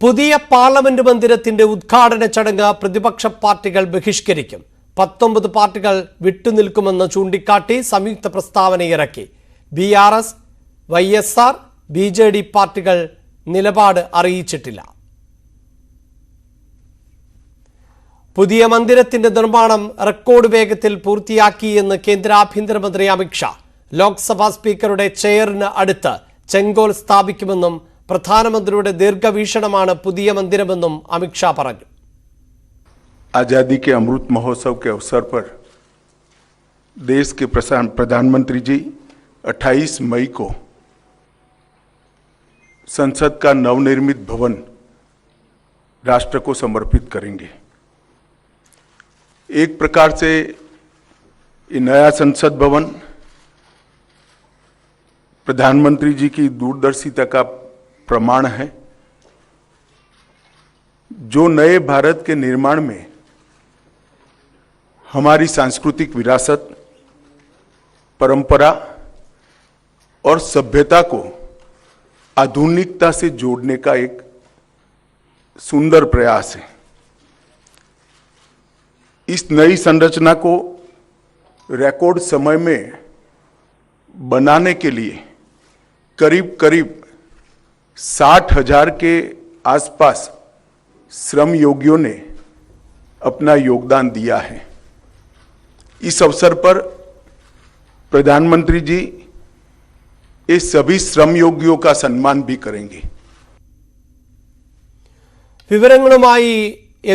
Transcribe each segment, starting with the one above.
പുതിയ പാർലമെന്റ് മന്ദിരത്തിന്റെ ഉദ്ഘാടന ചടങ്ങ് പ്രതിപക്ഷ പാർട്ടികൾ ബഹിഷ്കരിക്കും. 19 പാർട്ടികൾ വിട്ടുനിൽക്കുമെന്ന് ചൂണ്ടിക്കാട്ടി സംയുക്ത പ്രസ്താവന ഇറക്കി. BRS, YSR, BJD പാർട്ടികൾ നിലപാട് അറിയിച്ചിട്ടില്ല. പുതിയ മന്ദിരത്തിന്റെ നിർമ്മാണം റെക്കോർഡ് വേഗത്തിൽ പൂർത്തിയാക്കിയെന്ന് കേന്ദ്ര ആഭ്യന്തരമന്ത്രി അമിത് ഷാ. ലോക്സഭാ സ്പീക്കറുടെ ചെയറിന് അടുത്ത് ചെങ്കോൽ സ്ഥാപിക്കുമെന്നും പ്രധാനമന്ത്രിയുടെ ദീർഘവീക്ഷണമാണ് പുതിയ മന്ദിരമെന്നും അമിത് ഷാ പറഞ്ഞു. आज़ादी के अमृत महोत्सव के अवसर पर देश के प्रधानमंत्री जी 28 मई को संसद का नवनिर्मित भवन राष्ट्र को समर्पित करेंगे. एक प्रकार से ये नया संसद भवन प्रधानमंत्री जी की दूरदर्शिता का प्रमाण है, जो नए भारत के निर्माण में हमारी सांस्कृतिक विरासत, परंपरा और सभ्यता को आधुनिकता से जोड़ने का एक सुंदर प्रयास है. इस नई संरचना को रिकॉर्ड समय में बनाने के लिए करीब 60,000 के आसपास श्रम योगियों ने अपना योगदान दिया है. इस अवसर पर प्रधानमंत्री जी ये सभी श्रम योगियों का सम्मान भी करेंगे. വിവരങ്ങളുമായി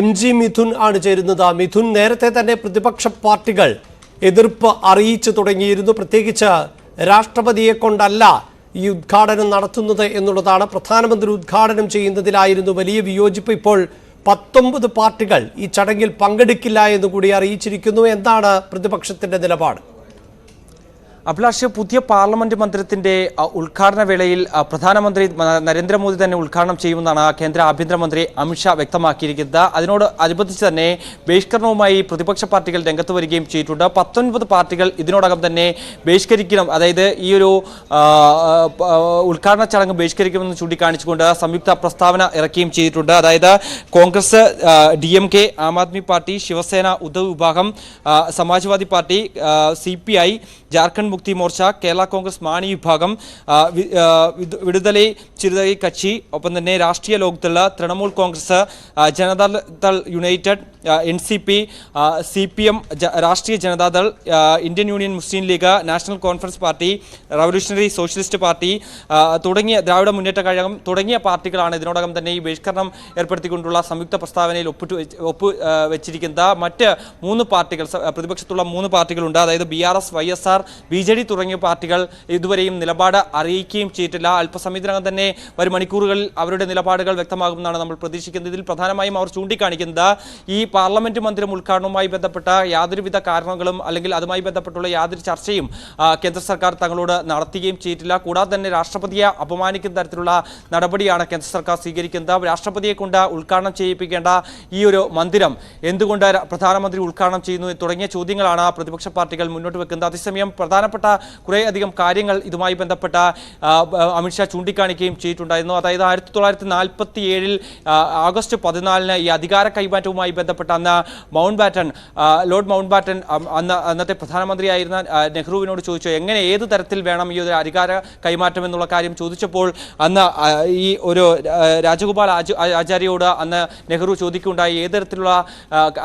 MG മിഥുൻ ആണ് ചേരുന്നത്. മിഥുൻ, നേരത്തെ തന്നെ പ്രതിപക്ഷ പാർട്ടികൾ എതിർപ്പ് അറിയിച്ചു തുടങ്ങിയിരുന്നു. പ്രത്യേകിച്ച് രാഷ്ട്രപതിയെ കൊണ്ടല്ല ഈ ഉദ്ഘാടനം നടത്തുന്നത് എന്നുള്ളതാണ്. പ്രധാനമന്ത്രി ഉദ്ഘാടനം ചെയ്യുന്നതിലായിരുന്നു വലിയ വിയോജിപ്പ്. ഇപ്പോൾ 19 പാർട്ടികൾ ഈ ചടങ്ങിൽ പങ്കെടുക്കില്ല എന്ന് കൂടി അറിയിച്ചിരിക്കുന്നു. എന്താണ് പ്രതിപക്ഷത്തിന്റെ നിലപാട്? അഭിലാഷ്, പുതിയ പാർലമെന്റ് മന്ദിരത്തിന്റെ ഉദ്ഘാടന വേളയിൽ പ്രധാനമന്ത്രി നരേന്ദ്രമോദി തന്നെ ഉദ്ഘാടനം ചെയ്യുമെന്നാണ് കേന്ദ്ര ആഭ്യന്തരമന്ത്രി അമിത് ഷാ വ്യക്തമാക്കിയിരിക്കുന്നത്. അതിനോട് അനുബന്ധിച്ച് തന്നെ ബഹിഷ്കരണവുമായി പ്രതിപക്ഷ പാർട്ടികൾ രംഗത്ത് വരികയും ചെയ്തിട്ടുണ്ട്. 19 പാർട്ടികൾ ഇതിനോടകം തന്നെ ബഹിഷ്കരിക്കണം, അതായത് ഈ ഒരു ഉദ്ഘാടന ചടങ്ങ് ബഹിഷ്കരിക്കുമെന്ന് ചൂണ്ടിക്കാണിച്ചുകൊണ്ട് സംയുക്ത പ്രസ്താവന ഇറക്കുകയും ചെയ്തിട്ടുണ്ട്. അതായത് കോൺഗ്രസ്, DMK, ആം ആദ്മി പാർട്ടി, ശിവസേന, ഉദ്ധവ് വിഭാഗം, സമാജ്വാദി പാർട്ടി, CPI, ജാർഖണ്ഡ് മുക്തി മോർച്ച, കേരള കോൺഗ്രസ് മാണി വിഭാഗം, വിടുതലൈ ചിറുതൈ കക്ഷി, ഒപ്പം തന്നെ Rashtriya Lok Dal, Trinamool Congress, Janata Dal United, NCP, CPM, Rashtriya Janata Dal, Indian Union Muslim League, National Conference Party, Revolutionary Socialist Party തുടങ്ങിയ ദ്രാവിഡ മുന്നേറ്റ കഴകം തുടങ്ങിയ പാർട്ടികളാണ് ഇതിനോടകം തന്നെ ഈ ബഹിഷ്കരണം ഏർപ്പെടുത്തിക്കൊണ്ടുള്ള സംയുക്ത പ്രസ്താവനയിൽ ഒപ്പുവെച്ചിരിക്കുന്നത്. മറ്റ് 3 പാർട്ടികൾ, പ്രതിപക്ഷത്തുള്ള 3 പാർട്ടികളുണ്ട്. അതായത് BRS, YSR, BJD തുടങ്ങിയ പാർട്ടികൾ ഇതുവരെയും നിലപാട് അറിയിക്കുകയും ചെയ്തിട്ടില്ല. അല്പസമയത്തിനകം തന്നെ വരും മണിക്കൂറുകളിൽ അവരുടെ നിലപാടുകൾ വ്യക്തമാകുമെന്നാണ് നമ്മൾ പ്രതീക്ഷിക്കുന്നത്. ഇതിൽ പ്രധാനമായും അവർ ചൂണ്ടിക്കാണിക്കുന്നത് ഈ പാർലമെന്റ് മന്ദിരം ഉദ്ഘാടനവുമായി ബന്ധപ്പെട്ട യാതൊരുവിധ കാരണങ്ങളും അല്ലെങ്കിൽ അതുമായി ബന്ധപ്പെട്ടുള്ള യാതൊരു ചർച്ചയും കേന്ദ്ര സർക്കാർ തങ്ങളോട് നടത്തുകയും ചെയ്തിട്ടില്ല. കൂടാതെ തന്നെ രാഷ്ട്രപതിയെ അപമാനിക്കുന്ന തരത്തിലുള്ള നടപടിയാണ് കേന്ദ്ര സർക്കാർ സ്വീകരിക്കുന്നത്. രാഷ്ട്രപതിയെ കൊണ്ട് ഉദ്ഘാടനം ചെയ്യിപ്പിക്കേണ്ട ഈ ഒരു മന്ദിരം എന്തുകൊണ്ട് പ്രധാനമന്ത്രി ഉദ്ഘാടനം ചെയ്യുന്നു തുടങ്ങിയ ചോദ്യങ്ങളാണ് പ്രതിപക്ഷ പാർട്ടികൾ മുന്നോട്ട് വെക്കുന്നത്. അതേസമയം പ്രധാനപ്പെട്ട കുറേയധികം കാര്യങ്ങൾ ഇതുമായി ബന്ധപ്പെട്ട അമിത് ഷാ ചൂണ്ടിക്കാണിക്കുകയും ചെയ്തിട്ടുണ്ടായിരുന്നു. അതായത് 1947 ആഗസ്റ്റ് 14 ഈ അധികാര കൈമാറ്റവുമായി ബന്ധപ്പെട്ട അന്ന് ലോർഡ് മൗണ്ട് ബാറ്റൻ അന്നത്തെ പ്രധാനമന്ത്രിയായിരുന്ന നെഹ്റുവിനോട് ചോദിച്ചു, എങ്ങനെ ഏത് തരത്തിൽ വേണം ഈ ഒരു അധികാര കൈമാറ്റം എന്നുള്ള കാര്യം ചോദിച്ചപ്പോൾ അന്ന് ഈ ഒരു രാജഗോപാൽ ആചാര്യയോട് അന്ന് നെഹ്റു ചോദിക്കുകയുണ്ടായി, ഏത് തരത്തിലുള്ള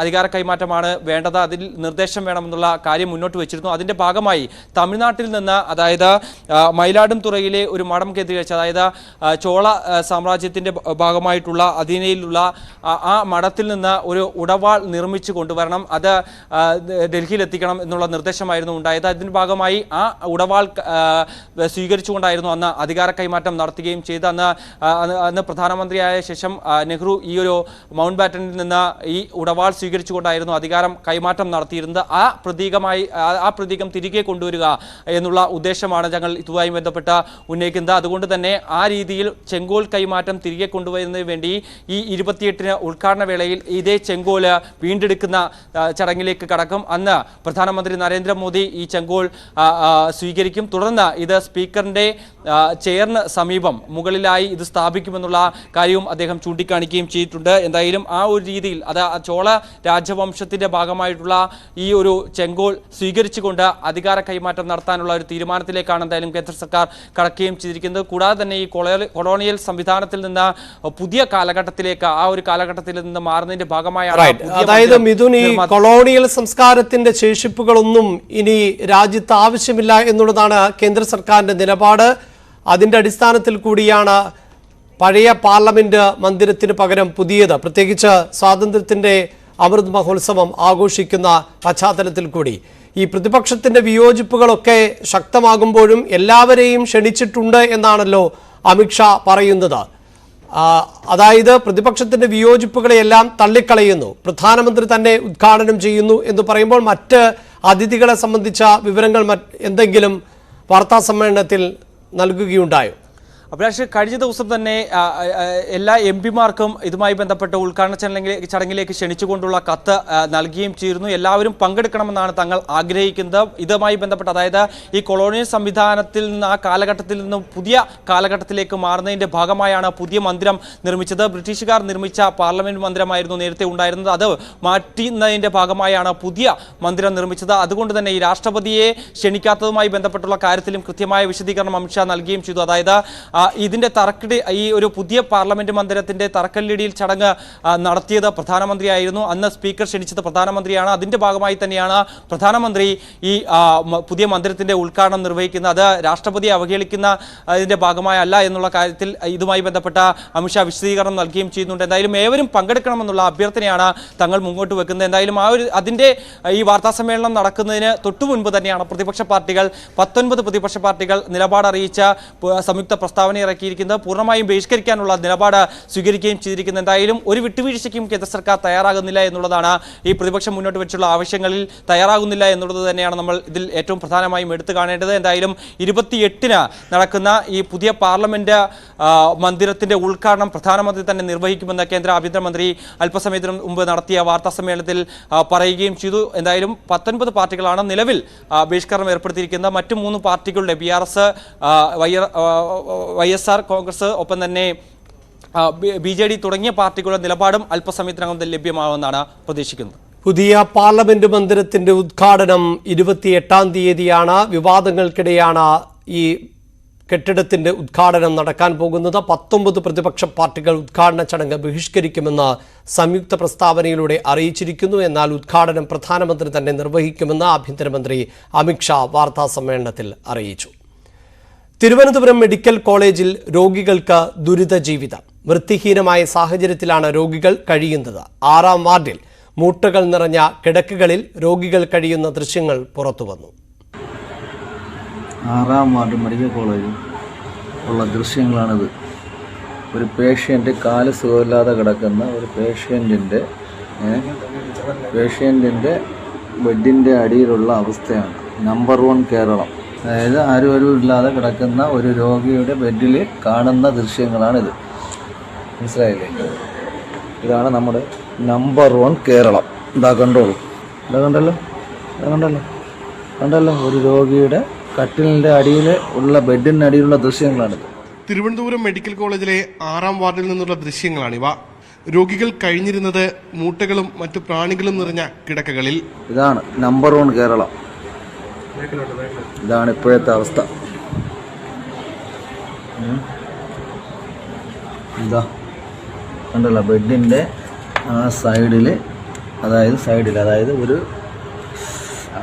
അധികാര കൈമാറ്റമാണ് വേണ്ടത്, അതിൽ നിർദ്ദേശം വേണമെന്നുള്ള കാര്യം മുന്നോട്ട് വെച്ചിരുന്നു. അതിൻ്റെ ഭാഗമായി തമിഴ്നാട്ടിൽ നിന്ന്, അതായത് മയിലാടുംതുറയിലെ ഒരു മഠം കേന്ദ്രീകരിച്ച്, അതായത് ചോള സാമ്രാജ്യത്തിൻ്റെ ഭാഗമായിട്ടുള്ള അധീനയിലുള്ള ആ മഠത്തിൽ നിന്ന് ഒരു ഉടവാൾ നിർമ്മിച്ചു കൊണ്ടുവരണം, അത് ഡൽഹിയിലെത്തിക്കണം എന്നുള്ള നിർദ്ദേശമായിരുന്നു ഉണ്ടായത്. അതിൻ്റെ ഭാഗമായി ആ ഉടവാൾ സ്വീകരിച്ചുകൊണ്ടായിരുന്നു അന്ന് അധികാര കൈമാറ്റം നടത്തുകയും ചെയ്ത് അന്ന് പ്രധാനമന്ത്രിയായ ശേഷം നെഹ്റു ഈ ഒരു മൗണ്ട് ബാറ്റനിൽ നിന്ന് ഈ ഉടവാൾ സ്വീകരിച്ചുകൊണ്ടായിരുന്നു അധികാരം കൈമാറ്റം നടത്തിയിരുന്നത്. ആ പ്രതീകം തിരികെ കൊണ്ടുവരിക എന്നുള്ള ഉദ്ദേശമാണ് ഞങ്ങൾ ഇതുമായി ബന്ധപ്പെട്ട് ഉന്നയിക്കുന്നത്. അതുകൊണ്ട് തന്നെ ആ രീതിയിൽ ചെങ്കോൽ കൈമാറ്റം തിരികെ കൊണ്ടുവരുന്നതിന് വേണ്ടി ഈ 28-ന് ഉദ്ഘാടന വേളയിൽ ഇതേ ചെങ്കോൽ ചെങ്കോല് വീണ്ടെടുക്കുന്ന ചടങ്ങിലേക്ക് കടക്കും. അന്ന് പ്രധാനമന്ത്രി നരേന്ദ്രമോദി ഈ ചെങ്കോൽ സ്വീകരിക്കും. തുടർന്ന് ഇത് സ്പീക്കറിന്റെ ചെയറിന് സമീപം മുകളിലായി ഇത് സ്ഥാപിക്കുമെന്നുള്ള കാര്യവും അദ്ദേഹം ചൂണ്ടിക്കാണിക്കുകയും ചെയ്തിട്ടുണ്ട്. എന്തായാലും ആ ഒരു രീതിയിൽ അത് ചോള രാജവംശത്തിന്റെ ഭാഗമായിട്ടുള്ള ഈ ഒരു ചെങ്കോൽ സ്വീകരിച്ചുകൊണ്ട് അധികാര കൈമാറ്റം നടത്താനുള്ള ഒരു തീരുമാനത്തിലേക്കാണ് എന്തായാലും കേന്ദ്ര സർക്കാർ കടക്കുകയും ചെയ്തിരിക്കുന്നത്. കൂടാതെ തന്നെ ഈ കൊളോണിയൽ സംവിധാനത്തിൽ നിന്ന് പുതിയ കാലഘട്ടത്തിലേക്ക് ആ ഒരു കാലഘട്ടത്തിൽ നിന്ന് മാറുന്നതിന്റെ ഭാഗമായാണ്. അതായത് മിഥുൻ, ഈ കൊളോണിയൽ സംസ്കാരത്തിന്റെ ശേഷിപ്പുകളൊന്നും ഇനി രാജ്യത്ത് ആവശ്യമില്ല എന്നുള്ളതാണ് കേന്ദ്ര സർക്കാരിന്റെ നിലപാട്. അതിന്റെ അടിസ്ഥാനത്തിൽ കൂടിയാണ് പഴയ പാർലമെന്റ് മന്ദിരത്തിന് പകരം പുതിയത്, പ്രത്യേകിച്ച് സ്വാതന്ത്ര്യത്തിന്റെ അമൃത് മഹോത്സവം ആഘോഷിക്കുന്ന പശ്ചാത്തലത്തിൽ കൂടി ഈ പ്രതിപക്ഷത്തിന്റെ വിയോജിപ്പുകളൊക്കെ ശക്തമാകുമ്പോഴും എല്ലാവരെയും ക്ഷണിച്ചിട്ടുണ്ട് എന്നാണല്ലോ അമിത്ഷാ പറയുന്നത്. അതായത് പ്രതിപക്ഷത്തിന്റെ വിയോജിപ്പുകളെയെല്ലാം തള്ളിക്കളയുന്നു, പ്രധാനമന്ത്രി തന്നെ ഉദ്ഘാടനം ചെയ്യുന്നു എന്ന് പറയുമ്പോൾ മറ്റ് അതിഥികളെ സംബന്ധിച്ച വിവരങ്ങൾ എന്തെങ്കിലും വാർത്താ സമ്മേളനത്തിൽ നൽകുകയുണ്ടായോ? അഭിലാഷ്, കഴിഞ്ഞ ദിവസം തന്നെ എല്ലാ എംപിമാർക്കും ഇതുമായി ബന്ധപ്പെട്ട ഉദ്ഘാടന ചടങ്ങിലേക്ക് ക്ഷണിച്ചുകൊണ്ടുള്ള കത്ത് നൽകുകയും ചെയ്തിരുന്നു. എല്ലാവരും പങ്കെടുക്കണമെന്നാണ് തങ്ങൾ ആഗ്രഹിക്കുന്നത്. ഇതുമായി ബന്ധപ്പെട്ട് അതായത് ഈ കൊളോണിയൽ സംവിധാനത്തിൽ നിന്ന് ആ കാലഘട്ടത്തിൽ നിന്നും പുതിയ കാലഘട്ടത്തിലേക്ക് മാറുന്നതിൻ്റെ ഭാഗമായാണ് പുതിയ മന്ദിരം നിർമ്മിച്ചത്. ബ്രിട്ടീഷുകാർ നിർമ്മിച്ച പാർലമെന്റ് മന്ദിരമായിരുന്നു നേരത്തെ ഉണ്ടായിരുന്നത്. അത് മാറ്റുന്നതിൻ്റെ ഭാഗമായാണ് പുതിയ മന്ദിരം നിർമ്മിച്ചത്. അതുകൊണ്ട് തന്നെ ഈ രാഷ്ട്രപതിയെ ക്ഷണിക്കാത്തതുമായി ബന്ധപ്പെട്ടുള്ള കാര്യത്തിലും കൃത്യമായ വിശദീകരണം അമിത്ഷാ നൽകുകയും ചെയ്തു. അതായത് ഇതിന്റെ ഈ ഒരു പുതിയ പാർലമെന്റ് മന്ദിരത്തിന്റെ തറക്കല്ലിടിയിൽ ചടങ്ങ് നടത്തിയത് പ്രധാനമന്ത്രിയായിരുന്നു. അന്ന് സ്പീക്കർ ക്ഷണിച്ചത് പ്രധാനമന്ത്രിയാണ്. അതിന്റെ ഭാഗമായി തന്നെയാണ് പ്രധാനമന്ത്രി ഈ പുതിയ മന്ദിരത്തിന്റെ ഉദ്ഘാടനം നിർവഹിക്കുന്നത്. അത് രാഷ്ട്രപതിയെ അവഹേളിക്കുന്ന ഇതിന്റെ ഭാഗമായല്ല എന്നുള്ള കാര്യത്തിൽ ഇതുമായി ബന്ധപ്പെട്ട അമിത്ഷാ വിശദീകരണം നൽകുകയും ചെയ്യുന്നുണ്ട്. എന്തായാലും ഏവരും പങ്കെടുക്കണമെന്നുള്ള അഭ്യർത്ഥനയാണ് തങ്ങൾ മുന്നോട്ട് വെക്കുന്നത്. എന്തായാലും അതിന്റെ ഈ വാർത്താ സമ്മേളനം നടക്കുന്നതിന് തൊട്ടു മുൻപ് തന്നെയാണ് 19 പ്രതിപക്ഷ പാർട്ടികൾ നിലപാട് അറിയിച്ച സംയുക്ത പ്രസ്താവന ഇറക്കിയിരിക്കുന്നത്. പൂർണ്ണമായും ബഹിഷ്കരിക്കാനുള്ള നിലപാട് സ്വീകരിക്കുകയും ചെയ്തിരിക്കുന്നത്. എന്തായാലും ഒരു വിട്ടുവീഴ്ചയ്ക്കും കേന്ദ്ര സർക്കാർ തയ്യാറാകുന്നില്ല എന്നുള്ളതാണ്. ഈ പ്രതിപക്ഷം മുന്നോട്ട് വെച്ചുള്ള ആവശ്യങ്ങളിൽ തയ്യാറാകുന്നില്ല എന്നുള്ളത് തന്നെയാണ് നമ്മൾ ഇതിൽ ഏറ്റവും പ്രധാനമായും എടുത്തു കാണേണ്ടത്. എന്തായാലും 28-ന് നടക്കുന്ന ഈ പുതിയ പാർലമെന്റ് മന്ദിരത്തിന്റെ ഉദ്ഘാടനം പ്രധാനമന്ത്രി തന്നെ നിർവഹിക്കുമെന്ന് കേന്ദ്ര ആഭ്യന്തരമന്ത്രി അല്പസമയത്തിന് മുമ്പ് നടത്തിയ വാർത്താ സമ്മേളനത്തിൽ പറയുകയും ചെയ്തു. എന്തായാലും 19 പാർട്ടികളാണ് നിലവിൽ ബഹിഷ്കരണം ഏർപ്പെടുത്തിയിരിക്കുന്നത്. മറ്റു 3 പാർട്ടികളുടെ BRS, YSR, കോൺഗ്രസ്, ഒപ്പം തന്നെ BJD തുടങ്ങിയ പാർട്ടികളുടെ നിലപാടും അല്പസമയത്തിനകം ലഭ്യമാവുമെന്നാണ് പ്രതീക്ഷിക്കുന്നത്. പുതിയ പാർലമെന്റ് മന്ദിരത്തിന്റെ ഉദ്ഘാടനം 28-ാം തീയതിയാണ്. വിവാദങ്ങൾക്കിടെയാണ് ഈ കെട്ടിടത്തിന്റെ ഉദ്ഘാടനം നടക്കാൻ പോകുന്നത്. 19 പ്രതിപക്ഷ പാർട്ടികൾ ഉദ്ഘാടന ചടങ്ങ് ബഹിഷ്കരിക്കുമെന്ന് സംയുക്ത പ്രസ്താവനയിലൂടെ അറിയിച്ചിരിക്കുന്നു. എന്നാൽ ഉദ്ഘാടനം പ്രധാനമന്ത്രി തന്നെ നിർവഹിക്കുമെന്ന് ആഭ്യന്തരമന്ത്രി അമിത്ഷാ വാർത്താ സമ്മേളനത്തിൽ അറിയിച്ചു. തിരുവനന്തപുരം മെഡിക്കൽ കോളേജിൽ രോഗികൾക്ക് ദുരിത ജീവിതം. വൃത്തിഹീനമായ സാഹചര്യത്തിലാണ് രോഗികൾ കഴിയുന്നത്. 6-ാം വാർഡിൽ മൂട്ടകൾ നിറഞ്ഞ കിടക്കുകളിൽ രോഗികൾ കഴിയുന്ന ദൃശ്യങ്ങൾ പുറത്തുവന്നു. 6-ാം വാർഡ് മെഡിക്കൽ കോളേജിൽ ഉള്ള ദൃശ്യങ്ങളാണിത്. ഒരു പേഷ്യൻ്റ് കാല് സുഖമില്ലാതെ കിടക്കുന്ന ഒരു പേഷ്യൻറ്റിൻ്റെ ബെഡിൻ്റെ അടിയിലുള്ള അവസ്ഥയാണ്. നമ്പർ 1 കേരളം. അതായത് ആരും ഇല്ലാതെ കിടക്കുന്ന ഒരു രോഗിയുടെ ബെഡിൽ കാണുന്ന ദൃശ്യങ്ങളാണിത്. മനസ്സിലായില്ലേ? ഇതാണ് നമ്മുടെ നമ്പർ 1 കേരളം. ഇതാ കണ്ടോളൂ. കണ്ടല്ലോ ഒരു രോഗിയുടെ കട്ടിലിൻ്റെ അടിയിൽ ഉള്ള ബെഡിനടിയിലുള്ള ദൃശ്യങ്ങളാണിത്. തിരുവനന്തപുരം മെഡിക്കൽ കോളേജിലെ 6-ാം വാർഡിൽ നിന്നുള്ള ദൃശ്യങ്ങളാണിവ. രോഗികൾ കഴിഞ്ഞിരുന്നത് മൂട്ടകളും മറ്റു പ്രാണികളും നിറഞ്ഞ കിടക്കകളിൽ. ഇതാണ് നമ്പർ 1 കേരളം. ഇതാണ് ഇപ്പോഴത്തെ അവസ്ഥ. ഇതാ കണ്ടല്ലോ ബെഡിൻ്റെ ആ സൈഡിൽ, അതായത് ഒരു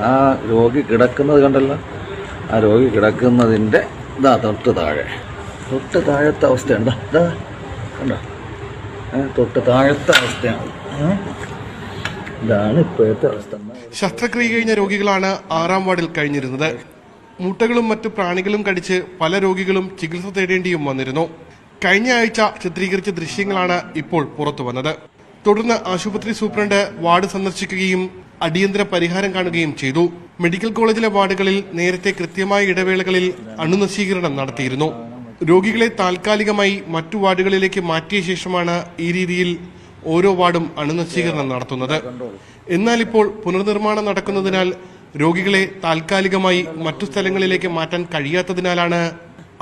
ആ രോഗി കിടക്കുന്നത് കണ്ടല്ലോ. ആ രോഗി കിടക്കുന്നതിൻ്റെ തൊട്ട് താഴത്തെ അവസ്ഥയാണ്. കണ്ടോ? തൊട്ട് താഴത്തെ അവസ്ഥയാണ്. ഇതാണ് ഇപ്പോഴത്തെ അവസ്ഥ. ശസ്ത്രക്രിയ കഴിഞ്ഞ രോഗികളാണ് 6-ാം വാർഡിൽ കഴിഞ്ഞിരുന്നത്. മൂട്ടകളും മറ്റു പ്രാണികളും കടിച്ച് പല രോഗികളും ചികിത്സ തേടേണ്ടിയും വന്നിരുന്നു. കഴിഞ്ഞ ആഴ്ച ചിത്രീകരിച്ച ദൃശ്യങ്ങളാണ് ഇപ്പോൾ പുറത്തു വന്നത്. തുടർന്ന് ആശുപത്രി സൂപ്രണ്ട് വാർഡ് സന്ദർശിക്കുകയും അടിയന്തര പരിഹാരം കാണുകയും ചെയ്തു. മെഡിക്കൽ കോളേജിലെ വാർഡുകളിൽ നേരത്തെ കൃത്യമായ ഇടവേളകളിൽ അണുനശീകരണം നടത്തിയിരുന്നു. രോഗികളെ താൽക്കാലികമായി മറ്റു വാർഡുകളിലേക്ക് മാറ്റിയ ശേഷമാണ് ഈ രീതിയിൽ ഓരോ വാർഡും അണുനശീകരണം നടത്തുന്നത്. എന്നാൽ ഇപ്പോൾ പുനർനിർമ്മാണം നടക്കുന്നതിനാൽ രോഗികളെ താൽക്കാലികമായി മറ്റു സ്ഥലങ്ങളിലേക്ക് മാറ്റാൻ കഴിയാത്തതിനാലാണ്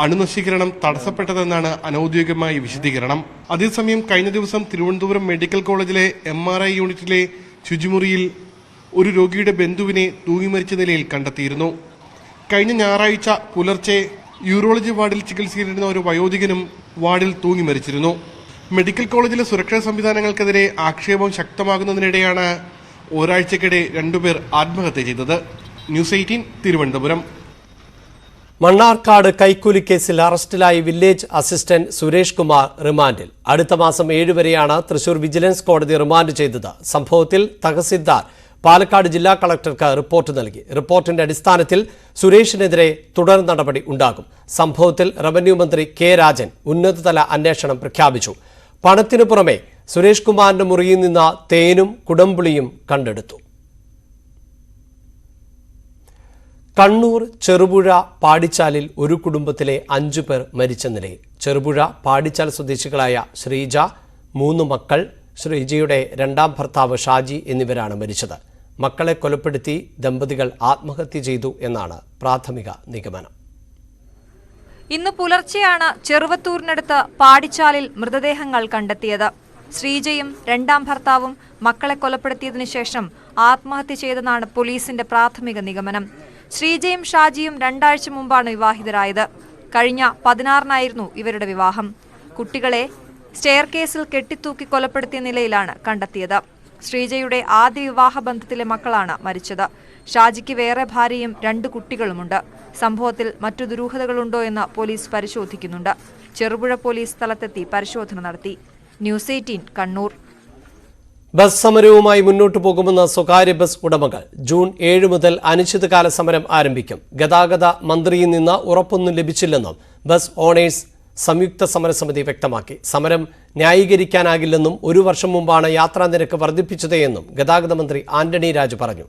അണുനശീകരണം തടസ്സപ്പെട്ടതെന്നാണ് അനൌദ്യോഗികമായ വിശദീകരണം. അതേസമയം കഴിഞ്ഞ ദിവസം തിരുവനന്തപുരം മെഡിക്കൽ കോളേജിലെ MRI യൂണിറ്റിലെ ശുചിമുറിയിൽ ഒരു രോഗിയുടെ ബന്ധുവിനെ തൂങ്ങിമരിച്ച നിലയിൽ കണ്ടെത്തിയിരുന്നു. കഴിഞ്ഞ ഞായറാഴ്ച പുലർച്ചെ യൂറോളജി വാർഡിൽ ചികിത്സയിലിരുന്ന ഒരു വയോധികനും വാർഡിൽ തൂങ്ങിമരിച്ചിരുന്നു. മെഡിക്കൽ കോളേജിലെ സുരക്ഷാ സംവിധാനങ്ങൾക്കെതിരെ ആക്ഷേപം ശക്തമാകുന്നതിനിടെയാണ് ഒരാഴ്ചക്കിടെ രണ്ടുപേർ ആത്മഹത്യ ചെയ്തത്. ന്യൂസ് 18 തിരുവനന്തപുരം. മണ്ണാർക്കാട് കൈക്കൂലിക്കേസിൽ അറസ്റ്റിലായി വില്ലേജ് അസിസ്റ്റന്റ് സുരേഷ് കുമാർ റിമാൻഡിൽ. അടുത്ത മാസം 7 വരെയാണ് തൃശൂർ വിജിലൻസ് കോടതി റിമാൻഡ് ചെയ്തത്. സംഭവത്തിൽ തഹസിൽദാർ പാലക്കാട് ജില്ലാ കളക്ടർക്ക് റിപ്പോർട്ട് നൽകി. റിപ്പോർട്ടിന്റെ അടിസ്ഥാനത്തിൽ സുരേഷിനെതിരെ തുടർ നടപടി ഉണ്ടാകും. സംഭവത്തിൽ റവന്യൂ മന്ത്രി കെ രാജൻ ഉന്നതതല അന്വേഷണം പ്രഖ്യാപിച്ചു. പണത്തിനു പുറമെ സുരേഷ് കുമാറിന്റെ മുറിയിൽ നിന്ന് തേനും കുടംപുളിയും കണ്ടെടുത്തു. കണ്ണൂർ ചെറുപുഴ പാടിച്ചാലിൽ ഒരു കുടുംബത്തിലെ 5 പേർ മരിച്ച നിലയിൽ. ചെറുപുഴ പാടിച്ചാൽ സ്വദേശികളായ ശ്രീജ, 3 മക്കൾ, ശ്രീജയുടെ 2ാം ഭർത്താവ് ഷാജി എന്നിവരാണ് മരിച്ചത്. മക്കളെ കൊലപ്പെടുത്തി ദമ്പതികൾ ആത്മഹത്യ ചെയ്തു എന്നാണ് പ്രാഥമിക നിഗമനം. ഇന്ന് പുലർച്ചെയാണ് ചെറുവത്തൂരിനടുത്ത് പാടിച്ചാലിൽ മൃതദേഹങ്ങൾ കണ്ടെത്തിയത്. ശ്രീജയും 2ാം ഭർത്താവും മക്കളെ കൊലപ്പെടുത്തിയതിനു ശേഷം ആത്മഹത്യ ചെയ്തെന്നാണ് പോലീസിന്റെ പ്രാഥമിക നിഗമനം. ശ്രീജയും ഷാജിയും 2 ആഴ്ച മുമ്പാണ് വിവാഹിതരായത്. കഴിഞ്ഞ 16-നായിരുന്നു ഇവരുടെ വിവാഹം. കുട്ടികളെ സ്റ്റെയർ കേസിൽ കെട്ടിത്തൂക്കി കൊലപ്പെടുത്തിയ നിലയിലാണ് കണ്ടെത്തിയത്. ശ്രീജയുടെ ആദ്യ വിവാഹ ബന്ധത്തിലെ മക്കളാണ് മരിച്ചത്. ഷാജിക്ക് വേറെ ഭാര്യയും 2 കുട്ടികളുമുണ്ട്. സംഭവത്തിൽ മറ്റു ദുരൂഹതകളുണ്ടോ എന്ന് പോലീസ് പരിശോധിക്കുന്നുണ്ട്. ചെറുപുഴ പോലീസ് സ്ഥലത്തെത്തി പരിശോധന നടത്തി. ന്യൂസ് 18 കണ്ണൂർ. ബസ് സമരവുമായി മുന്നോട്ടു പോകുമെന്ന് സ്വകാര്യ ബസ് ഉടമകൾ. ജൂൺ 7 മുതൽ അനിശ്ചിതകാല സമരം ആരംഭിക്കും. ഗതാഗത മന്ത്രിയിൽ നിന്ന് ഉറപ്പൊന്നും ലഭിച്ചില്ലെന്നും ബസ് ഓണേഴ്സ് സംയുക്ത സമരസമിതി വ്യക്തമാക്കി. സമരം ന്യായീകരിക്കാനാകില്ലെന്നും 1 വർഷം മുമ്പാണ് യാത്രാ നിരക്ക് വർദ്ധിപ്പിച്ചതെന്നും ഗതാഗത മന്ത്രി ആന്റണി രാജു പറഞ്ഞു.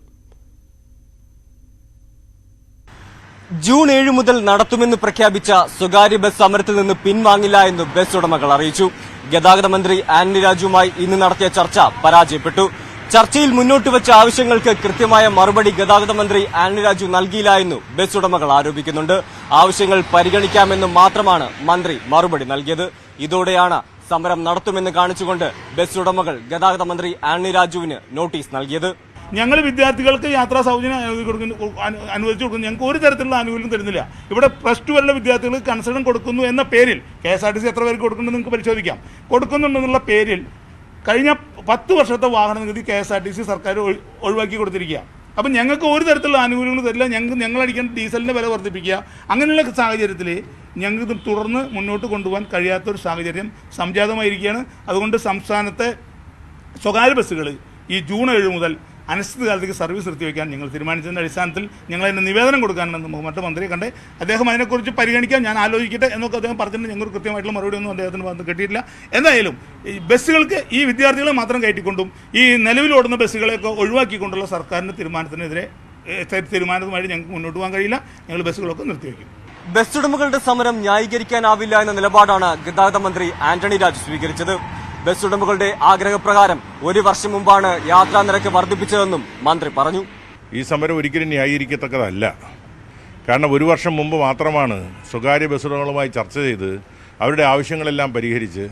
ജൂൺ 7 മുതൽ നടത്തുമെന്ന് പ്രഖ്യാപിച്ച സ്വകാര്യ ബസ് സമരത്തിൽ നിന്ന് പിൻവാങ്ങില്ല എന്ന് ബസ് ഉടമകൾ അറിയിച്ചു. ഗതാഗത മന്ത്രി ആന്റണി രാജുവുമായി ഇന്ന് നടത്തിയ ചർച്ച പരാജയപ്പെട്ടു. ചർച്ചയിൽ മുന്നോട്ട് വെച്ച ആവശ്യങ്ങൾക്ക് കൃത്യമായ മറുപടി ഗതാഗത മന്ത്രി ആന്റണി രാജു നൽകിയില്ല എന്നു ബസ് ഉടമകൾ ആരോപിക്കുന്നുണ്ട്. ആവശ്യങ്ങൾ പരിഗണിക്കാമെന്ന് മാത്രമാണ് മന്ത്രി മറുപടി നൽകിയത്. ഇതോടെയാണ് സമരം നടത്തുമെന്ന് കാണിച്ചുകൊണ്ട് ബസ് ഉടമകൾ ഗതാഗത മന്ത്രി ആന്റണി രാജുവിന് നോട്ടീസ് നൽകിയത്. ഞങ്ങൾ വിദ്യാർത്ഥികൾക്ക് യാത്രാ സൗജന്യം അനുവദിച്ചു കൊടുക്കുന്നു. ഞങ്ങൾക്ക് ഒരു തരത്തിലുള്ള ആനുകൂല്യം തരുന്നില്ല. ഇവിടെ +2 വരെയുള്ള വിദ്യാർത്ഥികൾക്ക് കൺസെഷൻ കൊടുക്കുന്നു എന്ന പേരിൽ KSRTC എത്ര പേർക്ക് കൊടുക്കുന്നുണ്ട് നിങ്ങൾക്ക് പരിശോധിക്കാം. കൊടുക്കുന്നുണ്ടെന്നുള്ള പേരിൽ കഴിഞ്ഞ 10 വർഷത്തെ വാഹന നികുതി KSRTC സർക്കാർ ഒഴിവാക്കി കൊടുത്തിരിക്കുക. അപ്പം ഞങ്ങൾക്ക് ഒരു തരത്തിലുള്ള ആനുകൂല്യങ്ങൾ തരില്ല. ഞങ്ങളടിക്കാൻ ഡീസലിൻ്റെ വില വർദ്ധിപ്പിക്കുക. അങ്ങനെയുള്ള സാഹചര്യത്തിൽ ഞങ്ങൾക്ക് തുടർന്ന് മുന്നോട്ട് കൊണ്ടുപോകാൻ കഴിയാത്തൊരു സാഹചര്യം സംജാതമായിരിക്കുകയാണ്. അതുകൊണ്ട് സംസ്ഥാനത്തെ സ്വകാര്യ ബസ്സുകൾ ഈ ജൂൺ 7 മുതൽ അനിശ്ചിതകാലത്തേക്ക് സർവീസ് നിർത്തിവെക്കാൻ ഞങ്ങൾ തീരുമാനിച്ചതിൻ്റെ അടിസ്ഥാനത്തിൽ ഞങ്ങൾ അതിൻ്റെ നിവേദനം കൊടുക്കാനുണ്ടെന്ന് ബഹുമാനപ്പെട്ട മന്ത്രിയെ കണ്ട് അദ്ദേഹം അതിനെക്കുറിച്ച് പരിഗണിക്കാൻ ഞാൻ ആലോചിക്കട്ടെ എന്നൊക്കെ അദ്ദേഹം പറഞ്ഞിട്ട് ഞങ്ങൾക്ക് കൃത്യമായിട്ടുള്ള മറുപടി ഒന്നും അദ്ദേഹത്തിന് വന്ന് കിട്ടിയിട്ടില്ല. എന്തായാലും ഈ ബസ്സുകൾക്ക് ഈ വിദ്യാർത്ഥികളെ മാത്രം കയറ്റിക്കൊണ്ടും ഈ നിലവിലോടുന്ന ബസ്സുകളെയൊക്കെ ഒഴിവാക്കിക്കൊണ്ടുള്ള സർക്കാരിൻ്റെ തീരുമാനവുമായി ഞങ്ങൾക്ക് മുന്നോട്ട് പോകാൻ കഴിയില്ല. ഞങ്ങൾ ബസ്സുകളൊക്കെ നിർത്തിവെക്കും. ബസ് ഉടമകളുടെ സമരം ന്യായീകരിക്കാനാവില്ല എന്ന നിലപാടാണ് ഗതാഗത മന്ത്രി ആന്റണി രാജു സ്വീകരിച്ചത്. ബസ് ഉടമകളുടെ ആഗ്രഹപ്രകാരം 1 വർഷം മുമ്പാണ് യാത്രാ നിരക്ക് വർദ്ധിപ്പിച്ചതെന്നും മന്ത്രി പറഞ്ഞു. ഈ സമരം ഒരിക്കലും ന്യായീകരിക്കത്തക്കതല്ല. കാരണം 1 വർഷം മുമ്പ് മാത്രമാണ് സ്വകാര്യ ബസ് ഉടമകളുമായി ചർച്ച ചെയ്ത് അവരുടെ ആവശ്യങ്ങളെല്ലാം പരിഹരിച്ച്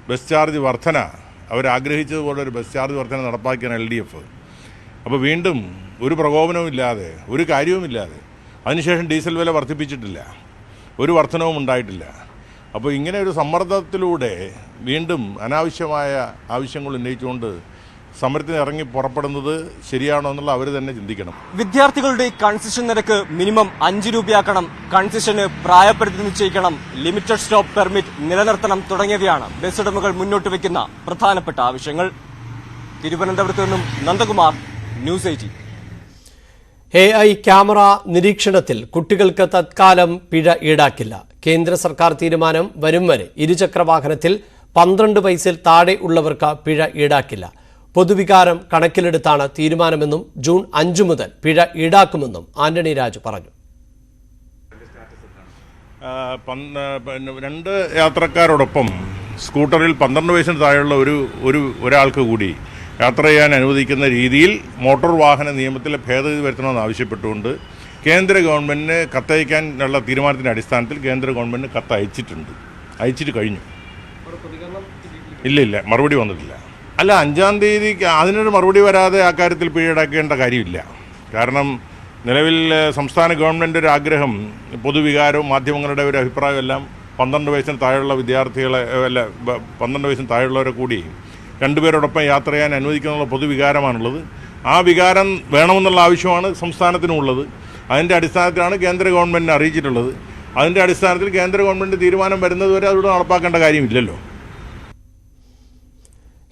ബസ് ചാർജ് വർധന അവരാഗ്രഹിച്ചതുപോലെ ഒരു ബസ് ചാർജ് വർധന നടപ്പാക്കിയാണ് LDF. അപ്പോൾ വീണ്ടും ഒരു പ്രകോപനവും ഇല്ലാതെ ഒരു കാര്യവുമില്ലാതെ അതിനുശേഷം ഡീസൽ വില വർദ്ധിപ്പിച്ചിട്ടില്ല, ഒരു വർധനവും ഉണ്ടായിട്ടില്ല. അപ്പോൾ ഇങ്ങനെ ഒരു സമ്മർദ്ദത്തിലൂടെ വീണ്ടും അനാവശ്യമായ ആവശ്യങ്ങൾ ഉന്നയിച്ചുകൊണ്ട് സമരത്തിന് ഇറങ്ങി പുറപ്പെടുന്നത് ശരിയാണോ എന്നുള്ള അവർ തന്നെ ചിന്തിക്കണം. വിദ്യാർത്ഥികളുടെ കൺസെഷൻ നിരക്ക് മിനിമം 5 രൂപയാക്കണം, കൺസെഷന് പ്രായപരിധി നിശ്ചയിക്കണം, ലിമിറ്റഡ് സ്റ്റോപ്പ് പെർമിറ്റ് നിലനിർത്തണം തുടങ്ങിയവയാണ് ബസ് ഉടമകൾ മുന്നോട്ട് വയ്ക്കുന്ന പ്രധാനപ്പെട്ട ആവശ്യങ്ങൾ. തിരുവനന്തപുരത്ത് നിന്നും നന്ദകുമാർ, ന്യൂസ് 18. AI ക്യാമറ നിരീക്ഷണത്തിൽ കുട്ടികൾക്ക് തത്കാലം പിഴ ഈടാക്കില്ല. കേന്ദ്ര സർക്കാർ തീരുമാനം വരും വരെ ഇരുചക്രവാഹനത്തിൽ 12 വയസ്സിൽ താഴെ ഉള്ളവർക്ക് പിഴ ഈടാക്കില്ല. പൊതുവികാരം കണക്കിലെടുത്താണ് തീരുമാനമെന്നും ജൂൺ 5 മുതൽ പിഴ ഈടാക്കുമെന്നും ആന്റണി രാജു പറഞ്ഞു. 2 യാത്രക്കാരോടൊപ്പം സ്കൂട്ടറിൽ 12 വയസ്സിന് താഴെയുള്ള ഒരാൾക്ക് കൂടി യാത്ര ചെയ്യാൻ അനുവദിക്കുന്ന രീതിയിൽ മോട്ടോർ വാഹന നിയമത്തിലെ ഭേദഗതി വരുത്തണമെന്ന് ആവശ്യപ്പെട്ടുകൊണ്ട് കേന്ദ്ര ഗവൺമെൻറ്റിന് കത്തയക്കാനുള്ള തീരുമാനത്തിൻ്റെ അടിസ്ഥാനത്തിൽ കേന്ദ്ര ഗവൺമെൻറ്റിന് കത്ത് അയച്ചിട്ട് കഴിഞ്ഞു. ഇല്ല മറുപടി വന്നിട്ടില്ല. അല്ല, 5-ാം തീയതി അതിനൊരു മറുപടി വരാതെ ആ കാര്യത്തിൽ പിഴയടക്കേണ്ട കാര്യമില്ല. കാരണം നിലവിൽ സംസ്ഥാന ഗവൺമെൻറ് ഒരു ആഗ്രഹം, പൊതുവികാരവും മാധ്യമങ്ങളുടെ ഒരു അഭിപ്രായം എല്ലാം 12 വയസ്സിന് താഴെയുള്ള വിദ്യാർത്ഥികളെ 12 വയസ്സിന് താഴെയുള്ളവരെ കൂടി രണ്ടുപേരോടൊപ്പം യാത്ര ചെയ്യാൻ അനുവദിക്കുന്നുള്ള പൊതുവികാരമാണുള്ളത്. ആ വികാരം വേണമെന്നുള്ള ആവശ്യമാണ് സംസ്ഥാനത്തിനുമുള്ളത്. അതിൻ്റെ അടിസ്ഥാനത്തിലാണ് കേന്ദ്ര ഗവൺമെൻറ്റിനെ അറിയിച്ചിട്ടുള്ളത്. അതിൻ്റെ അടിസ്ഥാനത്തിൽ കേന്ദ്ര ഗവൺമെൻറ് തീരുമാനം വരുന്നതുവരെ അതിലൂടെ നടപ്പാക്കേണ്ട കാര്യമില്ലല്ലോ.